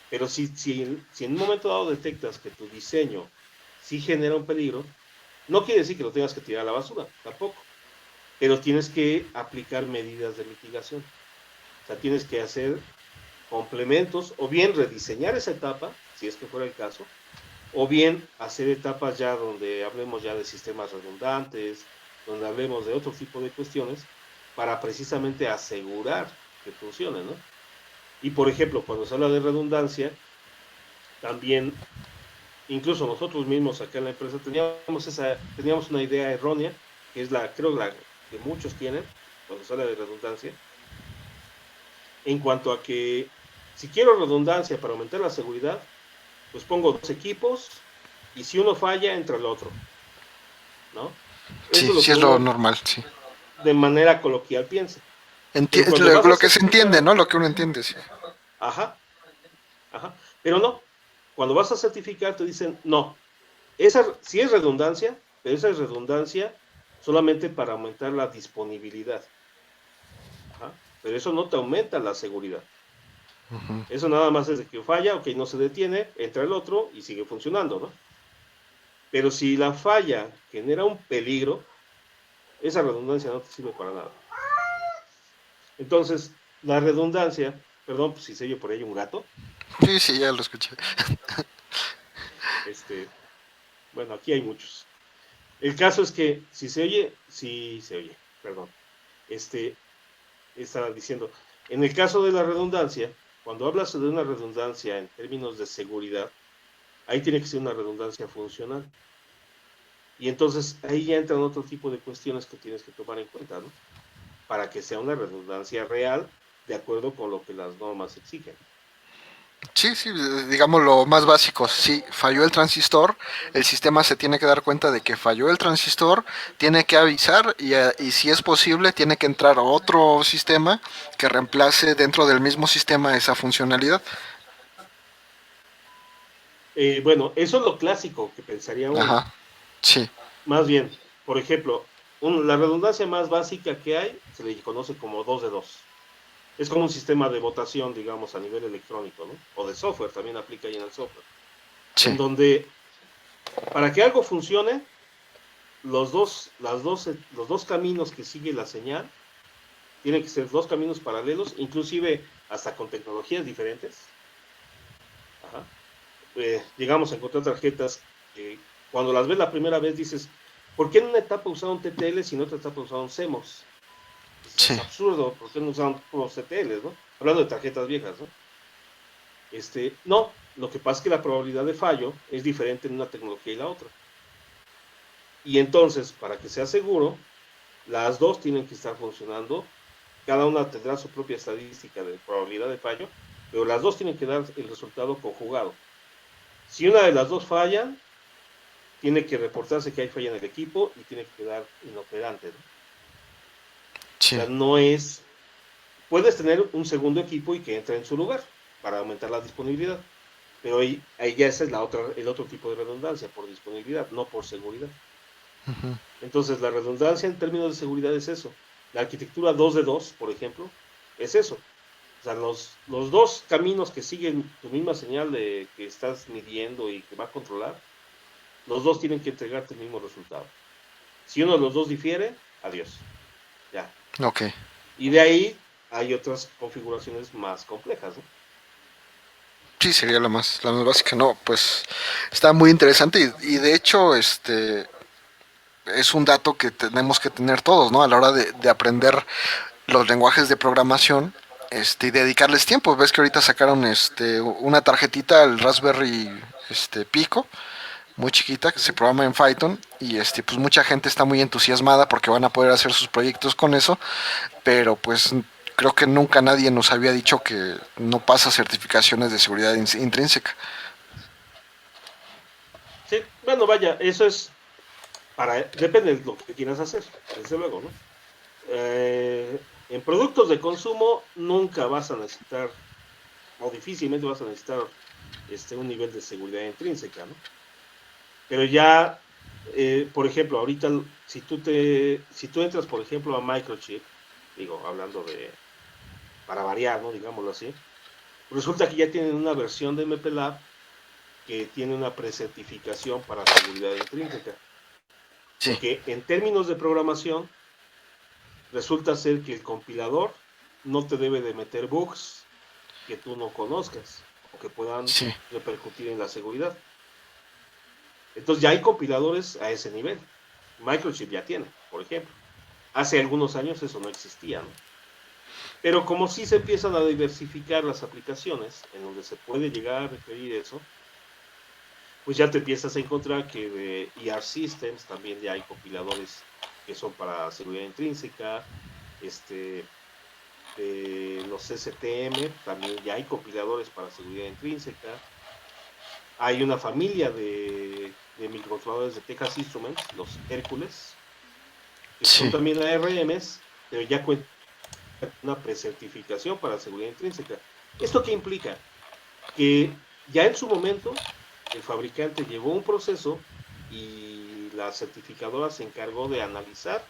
Pero si en un momento dado detectas que tu diseño sí genera un peligro. No quiere decir que lo tengas que tirar a la basura, tampoco, pero tienes que aplicar medidas de mitigación. O sea, tienes que hacer complementos o bien rediseñar esa etapa, si es que fuera el caso, o bien hacer etapas ya donde hablemos ya de sistemas redundantes, donde hablemos de otro tipo de cuestiones, para precisamente asegurar que funcione, ¿no? Y por ejemplo, cuando se habla de redundancia, también, incluso nosotros mismos acá en la empresa teníamos una idea errónea, que es creo la que muchos tienen, cuando se habla de redundancia, en cuanto a que si quiero redundancia para aumentar la seguridad, pues pongo dos equipos y si uno falla, entra el otro, ¿no? Sí, Eso es lo sí que es lo uno normal, sí. de manera coloquial piensa. Pero cuando vas a Lo que se entiende, certificar, ¿no? Lo que uno entiende, sí. ajá, ajá, pero no, cuando vas a certificar te dicen, no, sí es redundancia, pero esa es redundancia solamente para aumentar la disponibilidad, ajá, pero eso no te aumenta la seguridad. Eso nada más es de que falla, ok, no se detiene, entra el otro y sigue funcionando, ¿no? Pero si la falla genera un peligro, esa redundancia no te sirve para nada. Entonces, la redundancia, perdón, pues si se oye por ahí un gato, Sí, sí, ya lo escuché. este, bueno, aquí hay muchos. El caso es que si se oye, perdón, este, estaba diciendo, en el caso de la redundancia, cuando hablas de una redundancia en términos de seguridad, ahí tiene que ser una redundancia funcional. Y entonces ahí ya entran otro tipo de cuestiones que tienes que tomar en cuenta, ¿no? Para que sea una redundancia real de acuerdo con lo que las normas exigen. Sí, sí, digamos lo más básico. Si falló el transistor, el sistema se tiene que dar cuenta de que falló el transistor, tiene que avisar y si es posible, tiene que entrar otro sistema que reemplace dentro del mismo sistema esa funcionalidad. Bueno, eso es lo clásico que pensaría uno. Ajá, sí, Más bien, por ejemplo, la redundancia más básica que hay se le conoce como 2 de 2. Es como un sistema de votación, digamos, a nivel electrónico, ¿no? O de software, también aplica ahí en el software. En sí, donde, para que algo funcione, los dos caminos que sigue la señal tienen que ser dos caminos paralelos, inclusive hasta con tecnologías diferentes. Ajá. Llegamos a encontrar tarjetas que cuando las ves la primera vez dices, ¿por qué en una etapa usaron TTL si en otra etapa usaron CMOS? Es sí, absurdo, ¿por qué no usaron puros TTLs, no? Hablando de tarjetas viejas, ¿no? No, lo que pasa es que la probabilidad de fallo es diferente en una tecnología y la otra. Y entonces, para que sea seguro, las dos tienen que estar funcionando. Cada una tendrá su propia estadística de probabilidad de fallo, pero las dos tienen que dar el resultado conjugado. Si una de las dos falla, tiene que reportarse que hay falla en el equipo y tiene que quedar inoperante, ¿no? O sí. sea, no es. Puedes tener un segundo equipo y que entre en su lugar para aumentar la disponibilidad, pero ahí ya esa es el otro tipo de redundancia, por disponibilidad, no por seguridad. Entonces, la redundancia en términos de seguridad es eso. La arquitectura 2 de 2, por ejemplo, es eso. O sea, los dos caminos que siguen tu misma señal de que estás midiendo y que va a controlar, los dos tienen que entregarte el mismo resultado. Si uno de los dos difiere, adiós. Ya. Ok. Y de ahí hay otras configuraciones más complejas, ¿no? Sí, sería la más básica. No, pues está muy interesante y de hecho, es un dato que tenemos que tener todos, ¿no? A la hora de aprender los lenguajes de programación, y dedicarles tiempo. Ves que ahorita sacaron, una tarjetita, el Raspberry, Pico, muy chiquita, que se Uh-huh. programa en Python y, pues mucha gente está muy entusiasmada porque van a poder hacer sus proyectos con eso, pero pues creo que nunca nadie nos había dicho que no pasa certificaciones de seguridad intrínseca. Sí, bueno, vaya, eso es depende de lo que quieras hacer, desde luego, ¿no? En productos de consumo nunca vas a necesitar, o difícilmente vas a necesitar un nivel de seguridad intrínseca, ¿no? Pero ya, por ejemplo, ahorita, si tú entras, por ejemplo, a Microchip, digo, hablando para variar, ¿no? Digámoslo así, resulta que ya tienen una versión de MPLAB que tiene una precertificación para seguridad intrínseca. Sí. Porque en términos de programación, resulta ser que el compilador no te debe de meter bugs que tú no conozcas o que puedan Sí. repercutir en la seguridad. Entonces ya hay compiladores a ese nivel. Microchip ya tiene, por ejemplo. Hace algunos años eso no existía, ¿no? Pero como sí se empiezan a diversificar las aplicaciones en donde se puede llegar a requerir eso, pues ya te empiezas a encontrar que de ER Systems también ya hay compiladores que son para seguridad intrínseca, de los STM también ya hay compiladores para seguridad intrínseca. Hay una familia de microcontroladores de Texas Instruments, los Hércules, que son Sí. también ARMs, pero ya cuentan con una precertificación para seguridad intrínseca. ¿Esto qué implica? Que ya en su momento el fabricante llevó un proceso y la certificadora se encargó de analizar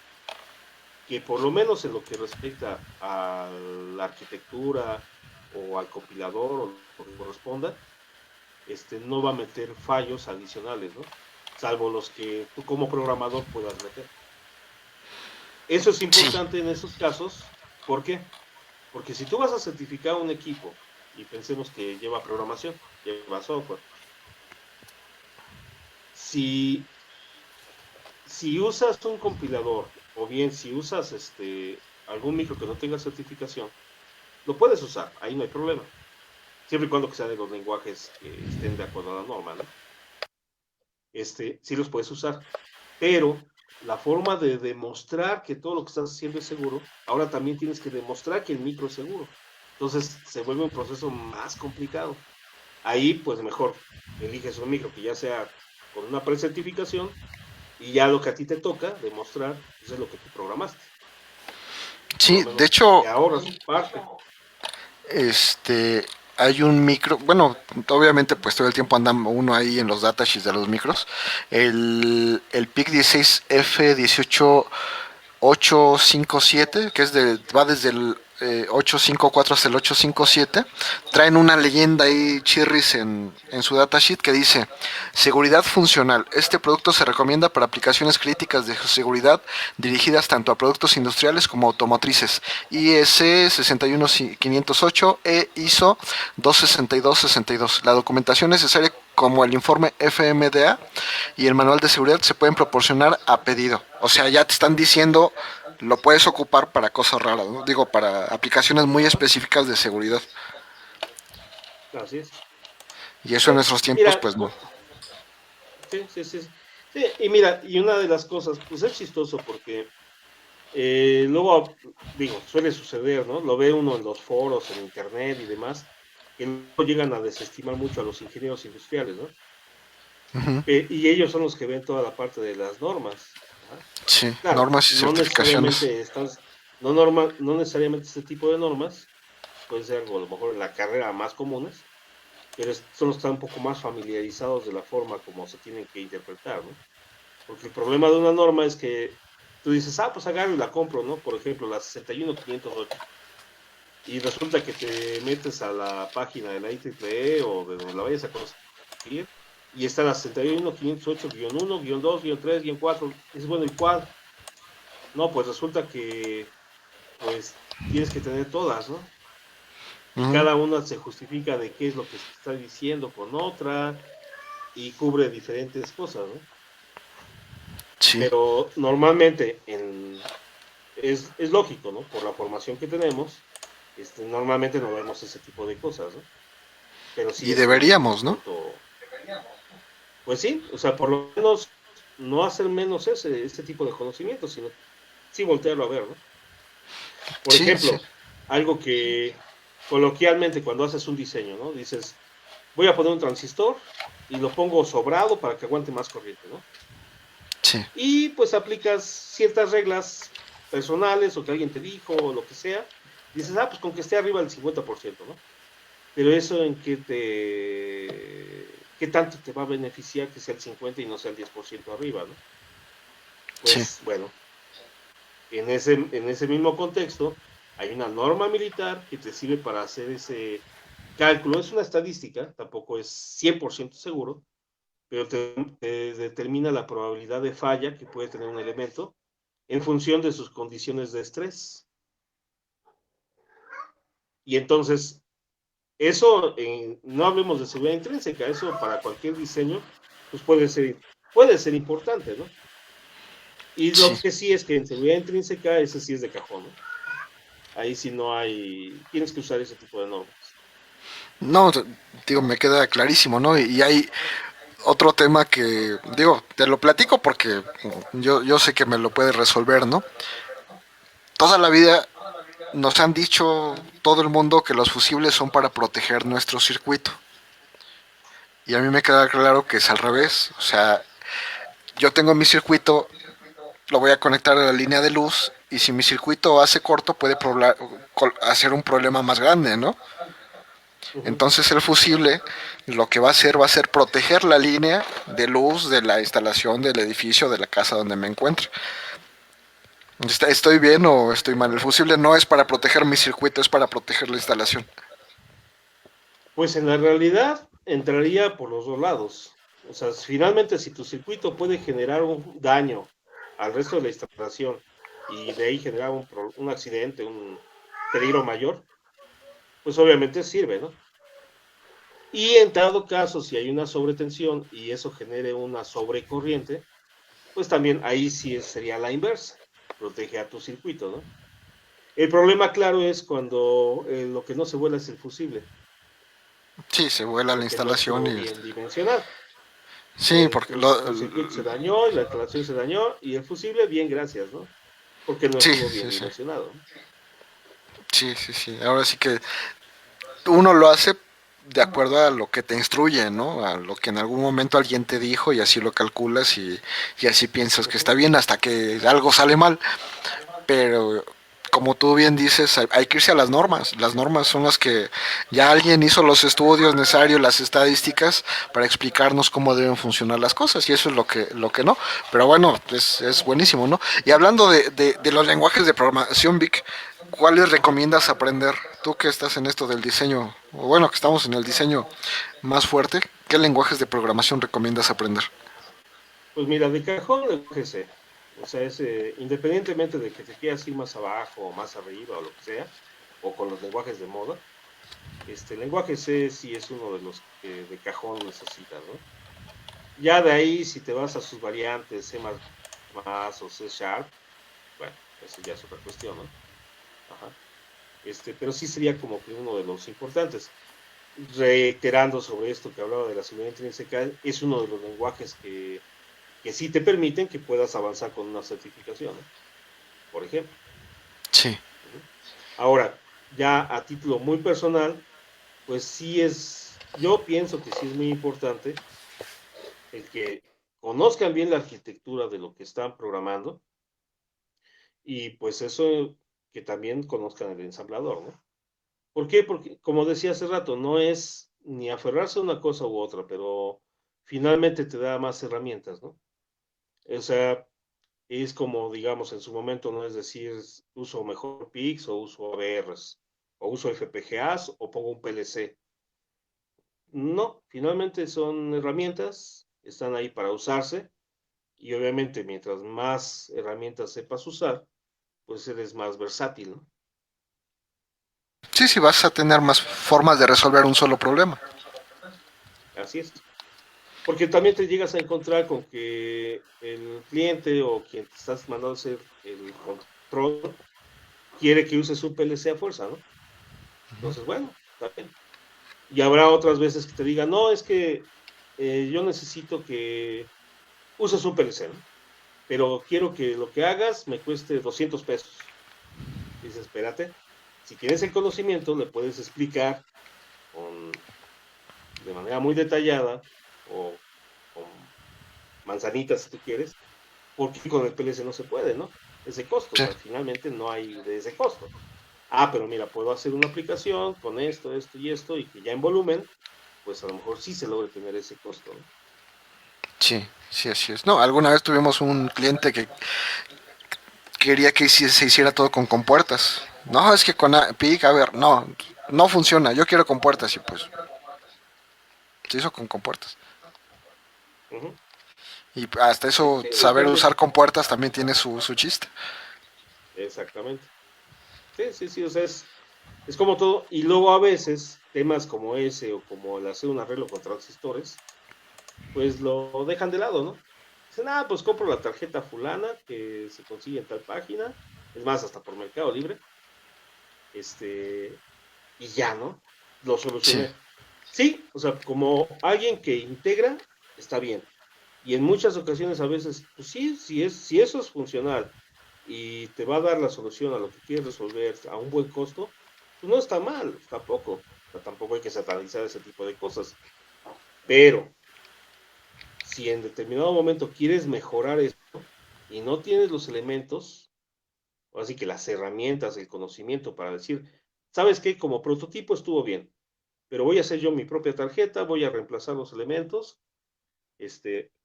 que por lo menos en lo que respecta a la arquitectura o al compilador o lo que corresponda, no va a meter fallos adicionales, ¿no? Salvo los que tú como programador puedas meter. Eso es Sí. importante en esos casos. ¿Por qué? Porque si tú vas a certificar un equipo y pensemos que lleva programación, lleva software, si, si usas un compilador o bien si usas algún micro que no tenga certificación, lo puedes usar, ahí no hay problema, siempre y cuando que sea de los lenguajes que estén de acuerdo a la norma, ¿no? Sí los puedes usar, pero la forma de demostrar que todo lo que estás haciendo es seguro, ahora también tienes que demostrar que el micro es seguro. Entonces se vuelve un proceso más complicado. Ahí, pues mejor, eliges un micro que ya sea con una precertificación y ya lo que a ti te toca demostrar, pues es lo que tú programaste. Por lo Sí, de menos hecho, te ahorras parte. este, hay un micro, bueno, obviamente pues todo el tiempo anda uno ahí en los datasheets de los micros. El PIC 16F 18857, que va desde el 854 hasta el 857, traen una leyenda ahí chirris en su datasheet que dice: seguridad funcional. Este producto se recomienda para aplicaciones críticas de seguridad dirigidas tanto a productos industriales como automotrices. IS 61508 e ISO 26262. La documentación necesaria como el informe FMDA y el manual de seguridad se pueden proporcionar a pedido. O sea, ya te están diciendo lo puedes ocupar para cosas raras, ¿no? Digo, para aplicaciones muy Ajá, específicas de seguridad. así es. Y eso en Sí, nuestros tiempos, mira, pues no. sí, sí, sí. Sí, y mira, y una de las cosas, pues es chistoso porque luego, digo, suele suceder, ¿no? Lo ve uno en los foros, en internet y demás, que luego llegan a desestimar mucho a los ingenieros industriales, ¿no? Y ellos son los que ven toda la parte de las normas. Ajá. Sí, Claro, normas y no certificaciones. necesariamente no necesariamente este tipo de normas, puede ser algo a lo mejor en la carrera más comunes, pero son los que están un poco más familiarizados de la forma como se tienen que interpretar, ¿no? Porque el problema de una norma es que tú dices, pues agarro y la compro, ¿no? Por ejemplo, la 61508. Y resulta que te metes a la página de la IEEE o de donde la vayas a conseguir y está la 61508-1, 2, 3, 4. Es bueno, ¿y cuál? No, pues resulta que pues tienes que tener todas, ¿no? Y Ujú. cada una se justifica de qué es lo que se está diciendo con otra y cubre diferentes cosas, ¿no? Sí. Pero normalmente es lógico, ¿no? Por la formación que tenemos, normalmente no vemos ese tipo de cosas, ¿no? Pero sí Y es un deberíamos, ¿no? punto, pues sí, o sea, por lo menos no hacer menos ese tipo de conocimiento, sino sí voltearlo a ver, ¿no? Por Sí, sí, ejemplo, algo que coloquialmente cuando haces un diseño, ¿no? Dices, voy a poner un transistor y lo pongo sobrado para que aguante más corriente, ¿no? sí, Y pues aplicas ciertas reglas personales o que alguien te dijo o lo que sea. Dices, pues con que esté arriba del 50%, ¿no? Pero eso en qué tanto te va a beneficiar que sea el 50 y no sea el 10% arriba, ¿no? sí, Pues bueno, en ese mismo contexto hay una norma militar que te sirve para hacer cálculo, es una estadística, tampoco es 100% seguro, pero te determina la probabilidad de falla que puede tener un elemento en función de sus condiciones de estrés. Y entonces, eso, no hablemos de seguridad intrínseca, eso para cualquier diseño, pues puede ser importante, ¿no? Y lo Sí. que sí es que en seguridad intrínseca, ese sí es de cajón, ¿no? Ahí sí no hay, tienes que usar ese tipo de normas. No, digo, me queda clarísimo, ¿no? Y hay otro tema que, digo, te lo platico porque yo sé que me lo puedes resolver, ¿no? Toda la vida nos han dicho todo el mundo que los fusibles son para proteger nuestro circuito. Y a mí me queda claro que es al revés. O sea, yo tengo mi circuito, lo voy a conectar a la línea de luz y si mi circuito hace corto puede hacer un problema más grande, ¿no? Uh -huh. Entonces el fusible lo que va a ser proteger la línea de luz de la instalación del edificio, de la casa donde me encuentro. ¿Estoy bien o estoy mal? El fusible no es para proteger mi circuito, es para proteger la instalación. Pues en la realidad entraría por los dos lados. O sea, finalmente si tu circuito puede generar un daño al resto de la instalación y de ahí generar un accidente, un peligro mayor, pues obviamente sirve, ¿no? Y en dado caso, si hay una sobretensión y eso genere una sobrecorriente, pues también ahí sí sería la inversa, protege a tu circuito, ¿no? El problema, claro, es cuando lo que no se vuela es el fusible, Sí, se vuela la porque no instalación estuvo y... bien dimensionado. Sí, porque Tu circuito se dañó, la instalación se dañó y el fusible, bien, gracias, ¿no? Porque no sí, estuvo bien sí, sí. dimensionado. Sí, sí, sí. Ahora sí que uno lo hace de acuerdo a lo que te instruye, ¿no? A lo que en algún momento alguien te dijo y así lo calculas y así piensas Uh que -huh. está bien hasta que algo sale mal. Pero como tú bien dices, hay que irse a las normas. Las normas son las que ya alguien hizo los estudios necesarios, las estadísticas para explicarnos cómo deben funcionar las cosas y eso es lo que no. Pero bueno, es buenísimo, ¿no? Y hablando de los lenguajes de programación, Vic, ¿cuáles recomiendas aprender? Tú que estás en esto del diseño, o bueno, que estamos en el diseño más fuerte, ¿qué lenguajes de programación recomiendas aprender? Pues mira, de cajón el GC. O sea, independientemente de que te quieras ir más abajo o más arriba o lo que sea, o con los lenguajes de moda, el lenguaje C sí es uno de los que de cajón necesitas, ¿no? Ya de ahí, si te vas a sus variantes C++ o C Sharp, bueno, eso ya es otra cuestión, ¿no? Ajá. Pero sí sería como que uno de los importantes. Reiterando sobre esto que hablaba de la seguridad intrínseca, es uno de los lenguajes que sí te permiten que puedas avanzar con una certificación, ¿no? Por ejemplo. Sí. Ahora, ya a título muy personal, pues sí yo pienso que sí es muy importante el que conozcan bien la arquitectura de lo que están programando y pues eso que también conozcan el ensamblador, ¿no? ¿Por qué? Porque, como decía hace rato, no es ni aferrarse a una cosa u otra, pero finalmente te da más herramientas, ¿no? O sea, es como, digamos, en su momento, no es decir, uso mejor PIX o uso ABRs, o uso FPGAs o pongo un PLC. No, finalmente son herramientas, están ahí para usarse y obviamente mientras más herramientas sepas usar, pues eres más versátil, ¿no? Sí, sí, vas a tener más formas de resolver un solo problema. Así es. Porque también te llegas a encontrar con que el cliente o quien te estás mandando a hacer el control quiere que uses un PLC a fuerza, ¿no? Entonces, bueno, está bien. Y habrá otras veces que te digan, no, es que yo necesito que uses un PLC, ¿no? Pero quiero que lo que hagas me cueste 200 pesos. Dices, espérate, si tienes el conocimiento, le puedes explicar de manera muy detallada o con manzanitas si tú quieres, porque con el PLC no se puede, ¿no? Ese costo, o Sí. sea, finalmente no hay de ese costo. Ah, pero mira, puedo hacer una aplicación con esto y esto, y que ya en volumen, pues a lo mejor sí se logre tener ese costo, ¿no? Sí, sí, así es. No, alguna vez tuvimos un cliente que quería que se hiciera todo con compuertas. No, es que con PIC, a ver, no. no funciona, yo quiero compuertas y pues se hizo con compuertas. Ujú. Y hasta Sí, eso, sí, saber depende. usar compuertas también tiene su chiste. Exactamente. Sí, sí, sí, o sea, es como todo. Y luego a veces temas como ese o como el hacer un arreglo con transistores, pues lo dejan de lado, ¿no? Dicen, ah, pues compro la tarjeta fulana que se consigue en tal página, es más, hasta por Mercado Libre, este, y ya, ¿no? Lo Sí. solucioné. Sí, o sea, como alguien que integra, está bien. Y en muchas ocasiones a veces, pues sí, si eso es funcional y te va a dar la solución a lo que quieres resolver a un buen costo, pues no está mal, tampoco. O sea, tampoco hay que satanizar ese tipo de cosas. Pero si en determinado momento quieres mejorar esto y no tienes los elementos, o así que las herramientas, el conocimiento para decir, ¿sabes qué? Como prototipo estuvo bien, pero voy a hacer yo mi propia tarjeta, voy a reemplazar los elementos,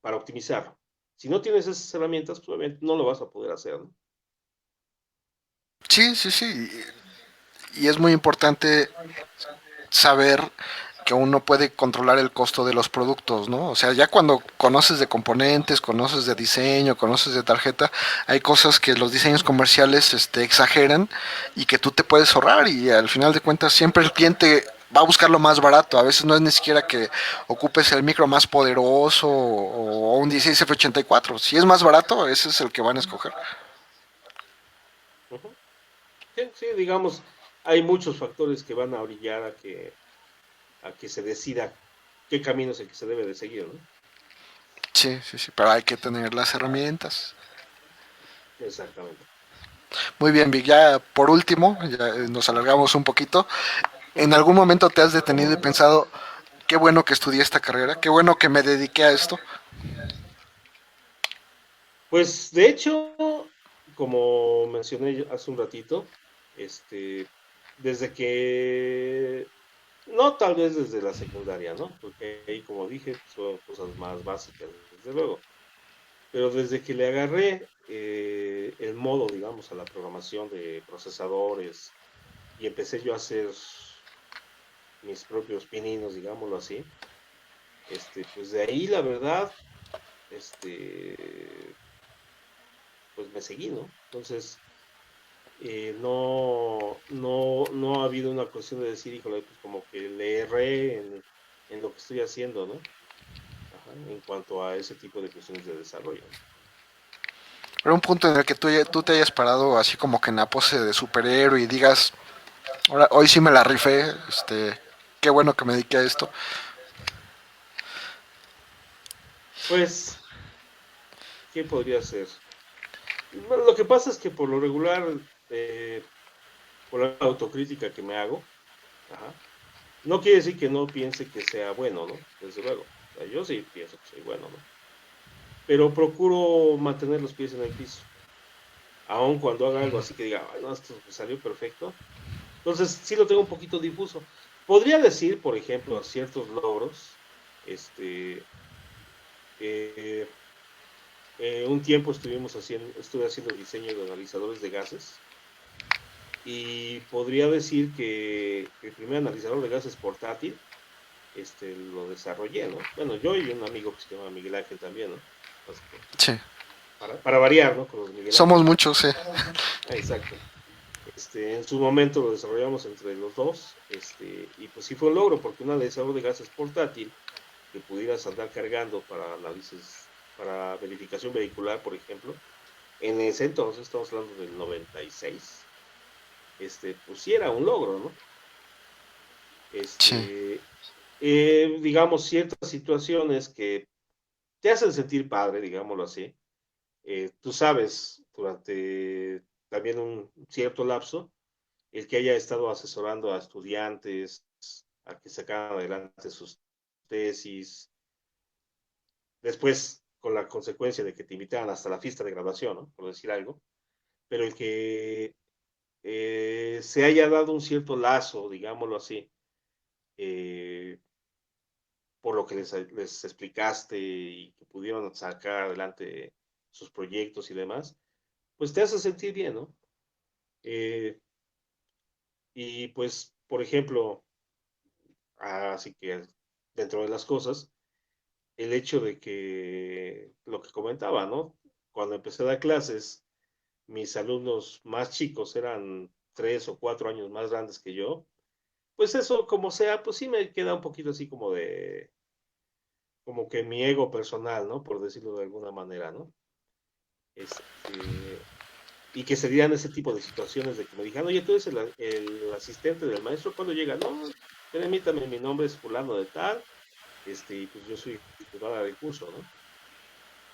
para optimizar. Si no tienes esas herramientas, pues obviamente no lo vas a poder hacer, ¿no? Sí, sí, sí. Y es muy importante saber que uno puede controlar el costo de los productos, ¿no? O sea, ya cuando conoces de componentes, conoces de diseño, conoces de tarjeta, hay cosas que los diseños comerciales exageran y que tú te puedes ahorrar y al final de cuentas siempre el cliente va a buscar lo más barato. A veces no es ni siquiera que ocupes el micro más poderoso o un 16F84. Si es más barato, ese es el que van a escoger. Uh -huh. Sí, sí, digamos, hay muchos factores que van a orillar a que se decida qué camino es el que se debe de seguir, ¿no? Sí, sí, sí, pero hay que tener las herramientas. Exactamente. Muy bien, Vic, ya por último, ya nos alargamos un poquito. ¿En algún momento te has detenido y pensado, qué bueno que estudié esta carrera, qué bueno que me dediqué a esto? Pues de hecho, como mencioné hace un ratito, este, desde que, no tal vez desde la secundaria, ¿no? Porque ahí, como dije, son cosas más básicas, desde luego. Pero desde que le agarré el modo, digamos, a la programación de procesadores y empecé yo a hacer mis propios pininos, digámoslo así, pues de ahí la verdad, este, pues me seguí, ¿no? Entonces, no ha habido una cuestión de decir, híjole, pues como que le erré en lo que estoy haciendo, ¿no? Ajá, en cuanto a ese tipo de cuestiones de desarrollo. Era un punto en el que tú te hayas parado así como que en la pose de superhéroe y digas, ahora, hoy sí me la rifé, qué bueno que me dediqué a esto. Pues, ¿qué podría ser? Bueno, lo que pasa es que por lo regular, por la autocrítica que me hago, ajá, no quiere decir que no piense que sea bueno, ¿no? Desde luego. O sea, yo sí pienso que soy bueno, ¿no? Pero procuro mantener los pies en el piso. Aun cuando haga algo así que diga, ay, no, esto me salió perfecto. Entonces, sí lo tengo un poquito difuso. Podría decir, por ejemplo, ciertos logros. Este, eh, un tiempo estuve haciendo diseño de analizadores de gases y podría decir que el primer analizador de gases portátil, lo desarrollé, ¿no? Bueno, yo y un amigo que se llama Miguel Ángel también, ¿no? Así que, Sí, para variar, ¿no? Con los Miguel somos Ángel. muchos, sí. Exacto. En su momento lo desarrollamos entre los dos, y pues sí fue un logro, porque un analizador de gases portátil que pudieras andar cargando para análisis, para verificación vehicular, por ejemplo, en ese entonces, estamos hablando del 96, pues sí era un logro, ¿no? Sí. Este, digamos, ciertas situaciones que te hacen sentir padre, digámoslo así. Tú sabes, durante también un cierto lapso, el que haya estado asesorando a estudiantes a que sacaran adelante sus tesis, después con la consecuencia de que te invitaran hasta la fiesta de graduación, ¿no? Por decir algo, pero el que se haya dado un cierto lazo, digámoslo así, eh, por lo que les explicaste y que pudieron sacar adelante sus proyectos y demás, pues te hace sentir bien, ¿no? Eh, y pues por ejemplo, así que dentro de las cosas, el hecho de que lo que comentaba, ¿no? Cuando empecé a dar clases, mis alumnos más chicos eran 3 o 4 años más grandes que yo, pues eso, como sea, pues sí me queda un poquito así como de, como que mi ego personal, ¿no? Por decirlo de alguna manera, ¿no? Este, y que se dieran ese tipo de situaciones de que me dijeran, oye, tú eres el asistente del maestro, ¿cuándo llega? No, permítame, mi nombre es fulano de tal, y pues yo soy titular del curso, ¿no?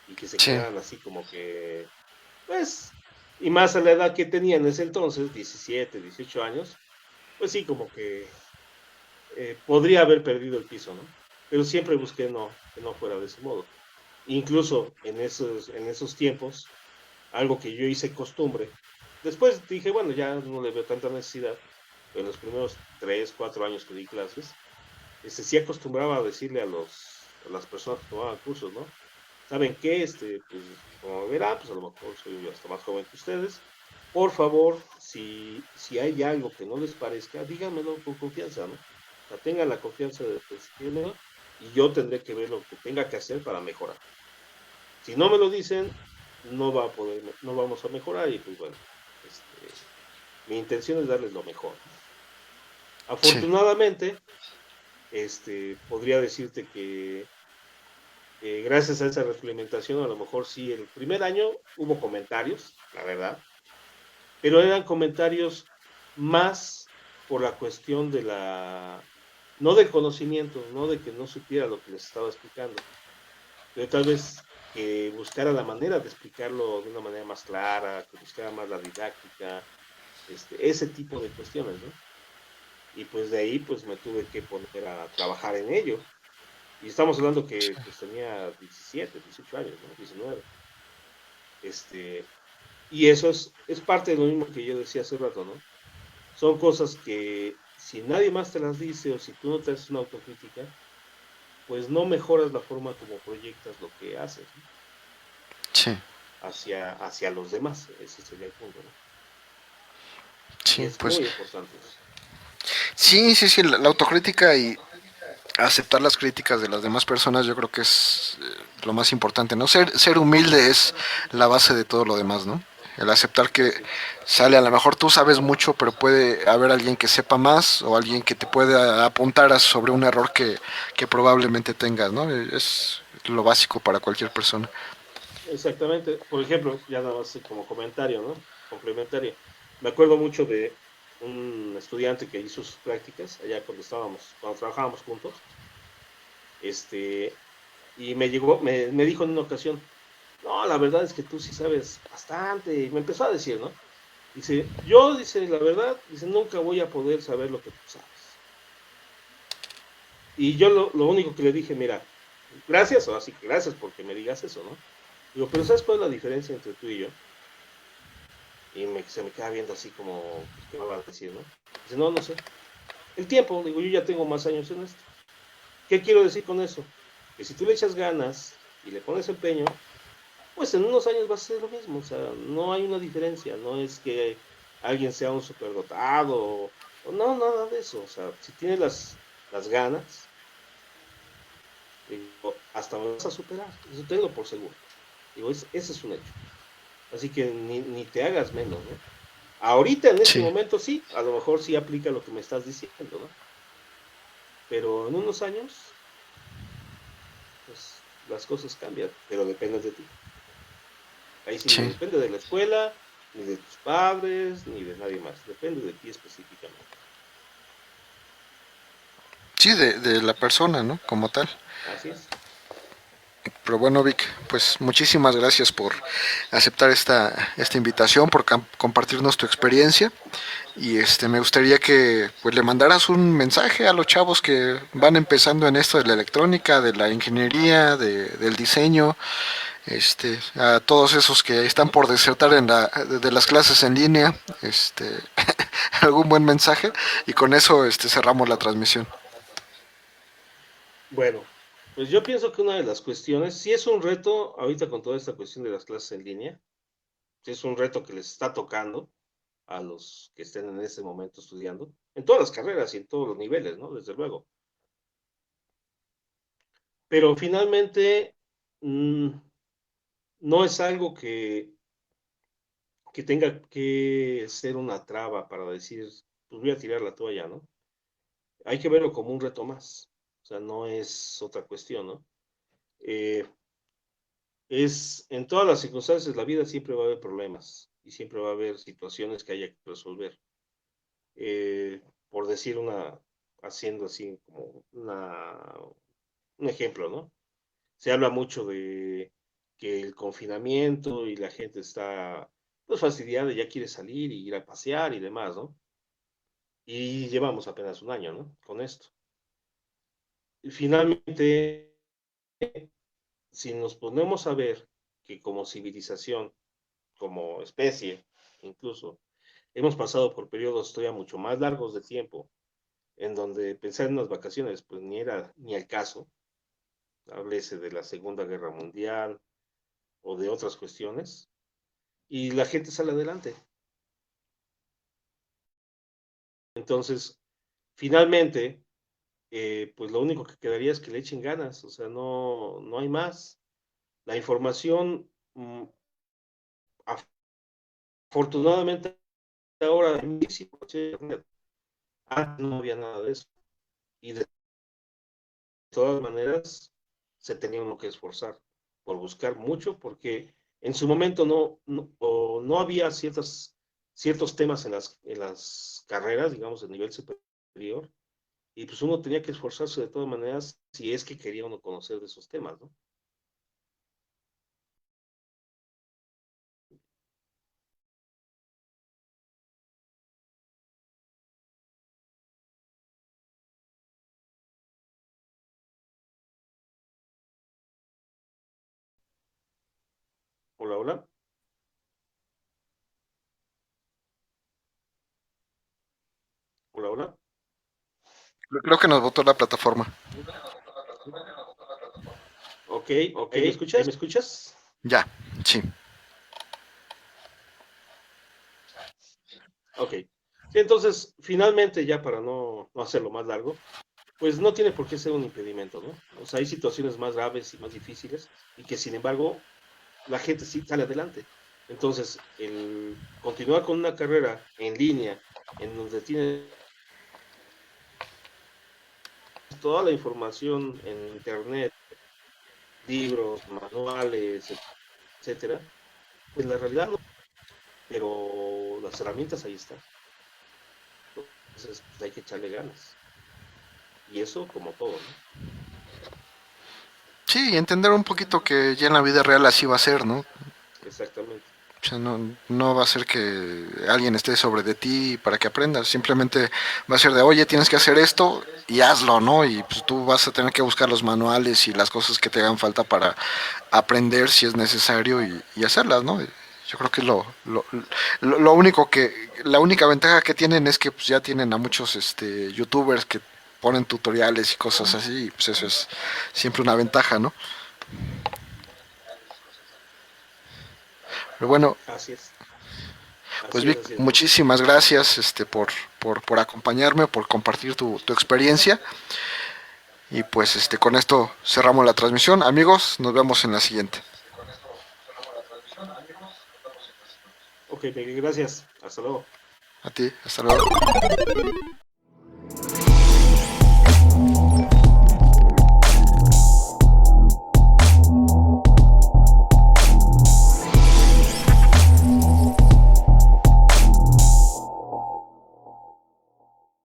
Y que se Sí, quedaran así como que, pues, y más a la edad que tenía en ese entonces, 17 18 años, pues sí, como que podría haber perdido el piso, ¿no? Pero siempre busqué no, que no fuera de ese modo. Incluso en esos tiempos, algo que yo hice costumbre, después dije, bueno, ya no le veo tanta necesidad, pero en los primeros 3 4 años que di clases, sí acostumbraba a decirle a las personas que tomaban cursos, ¿no? ¿Saben qué? Pues, como verán, pues a lo mejor soy yo hasta más joven que ustedes. Por favor, si hay algo que no les parezca, díganmelo con confianza, ¿no? O sea, tengan la confianza de decírmelo y yo tendré que ver lo que tenga que hacer para mejorar. Si no me lo dicen, no vamos a mejorar y pues bueno, mi intención es darles lo mejor. sí, Afortunadamente, podría decirte que gracias a esa retroalimentación, a lo mejor sí, el primer año hubo comentarios, la verdad, pero eran comentarios más por la cuestión no del conocimiento, no de que no supiera lo que les estaba explicando, pero tal vez que buscara la manera de explicarlo de una manera más clara, que buscara más la didáctica, ese tipo de cuestiones, ¿no? Y pues de ahí pues me tuve que poner a trabajar en ello. Y estamos hablando que pues tenía 17 18 años, ¿no? 19. Este, y eso es parte de lo mismo que yo decía hace rato, ¿no? Son cosas que si nadie más te las dice o si tú no te haces una autocrítica, pues no mejoras la forma como proyectas lo que haces, ¿no? sí, hacia los demás. Ese sería el punto, ¿no? Y sí, es pues muy importante eso. sí, sí, sí, la autocrítica y aceptar las críticas de las demás personas yo creo que es lo más importante, ¿no? Ser humilde es la base de todo lo demás, ¿no? El aceptar que Así es. sale, a lo mejor tú sabes mucho, pero puede haber alguien que sepa más o alguien que te pueda apuntar sobre un error que probablemente tengas, ¿no? Es lo básico para cualquier persona. Exactamente. Por ejemplo, ya nada más como comentario, ¿no? Complementario. Me acuerdo mucho de un estudiante que hizo sus prácticas allá cuando trabajábamos juntos, este, y me dijo en una ocasión, no, la verdad es que tú sí sabes bastante, y me empezó a decir, ¿no? Dice, la verdad, dice, nunca voy a poder saber lo que tú sabes. Y yo lo único que le dije, mira, gracias, o así que gracias porque me digas eso, ¿no? Digo, pero ¿sabes cuál es la diferencia entre tú y yo? Y se me queda viendo así como, pues, ¿qué me va a decir, no? Dice, no, no sé. El tiempo, digo, yo ya tengo más años en esto. ¿Qué quiero decir con eso? Que si tú le echas ganas y le pones empeño, pues en unos años va a ser lo mismo. O sea, no hay una diferencia. No es que alguien sea un superdotado o no, nada de eso. O sea, si tienes las ganas, digo, hasta me vas a superar. Eso tengo por seguro. Digo, ese es un hecho. Así que ni te hagas menos, ¿no? Ahorita, en este Sí, momento, sí, a lo mejor sí aplica lo que me estás diciendo, ¿no? Pero en unos años, pues las cosas cambian, pero depende de ti. Ahí sí ni sí, depende de la escuela, ni de tus padres, ni de nadie más. Depende de ti específicamente. sí, de la persona, ¿no? Como tal. Así es. Pero bueno, Vic, pues muchísimas gracias por aceptar esta invitación, por compartirnos tu experiencia. Y me gustaría que pues le mandaras un mensaje a los chavos que van empezando en esto de la electrónica, de la ingeniería, del diseño, a todos esos que están por desertar de las clases en línea, algún buen mensaje y con eso cerramos la transmisión. Bueno, pues yo pienso que una de las cuestiones, sí es un reto ahorita con toda esta cuestión de las clases en línea, sí es un reto que les está tocando, a los que estén en ese momento estudiando, en todas las carreras y en todos los niveles, ¿no? Desde luego. Pero finalmente mmm, no es algo que tenga que ser una traba para decir, pues voy a tirar la toalla, ¿no? Hay que verlo como un reto más. O sea, no es otra cuestión, ¿no? Eh, en todas las circunstancias, la vida siempre va a haber problemas y siempre va a haber situaciones que haya que resolver. Por decir haciendo así como un ejemplo, ¿no? Se habla mucho de que el confinamiento y la gente está pues fastidiada, ya quiere salir y ir a pasear y demás, ¿no? Y llevamos apenas un año, ¿no? Con esto. Y finalmente, si nos ponemos a ver que como civilización, como especie, incluso, hemos pasado por periodos todavía mucho más largos de tiempo, en donde pensar en unas vacaciones, pues ni era ni el caso, háblese de la Segunda Guerra Mundial o de otras cuestiones, y la gente sale adelante. Entonces, finalmente, pues lo único que quedaría es que le echen ganas, o sea, no hay más. La información, afortunadamente, ahora hay muchísimo internet. Antes no había nada de eso. Y de todas maneras, se tenía uno que esforzar por buscar mucho, porque en su momento no había ciertos temas en las carreras, digamos, de nivel superior, y pues uno tenía que esforzarse de todas maneras si es que quería uno conocer de esos temas, ¿no? Hola, hola, hola, hola. Creo que nos votó la plataforma. Ok, ¿ahí me escuchas? ¿Ahí me escuchas? Ya, sí. Ok. Sí, entonces, finalmente, ya para no hacerlo más largo, pues no tiene por qué ser un impedimento, ¿no? O sea, hay situaciones más graves y más difíciles y que, sin embargo, la gente sí sale adelante. Entonces, el continuar con una carrera en línea, en donde tienes toda la información en internet, libros, manuales, etcétera, pues la realidad no, pero las herramientas ahí están. Entonces, pues hay que echarle ganas. Y eso como todo, ¿no? Sí, y entender un poquito que ya en la vida real así va a ser, ¿no? Exactamente. O sea, no va a ser que alguien esté sobre de ti para que aprendas. Simplemente va a ser de, oye, tienes que hacer esto y hazlo, ¿no? Y pues tú vas a tener que buscar los manuales y las cosas que te hagan falta para aprender si es necesario y hacerlas, ¿no? Yo creo que lo único la única ventaja que tienen es que pues, ya tienen a muchos youtubers que ponen tutoriales y cosas así, y pues eso es siempre una ventaja, ¿no? Pero bueno, Así es. pues Así es, Vic, así es. muchísimas gracias por acompañarme, por compartir tu experiencia. Y pues con esto cerramos la transmisión. Amigos, nos vemos en la siguiente. Ok, Miguel, gracias. Hasta luego. A ti, hasta luego.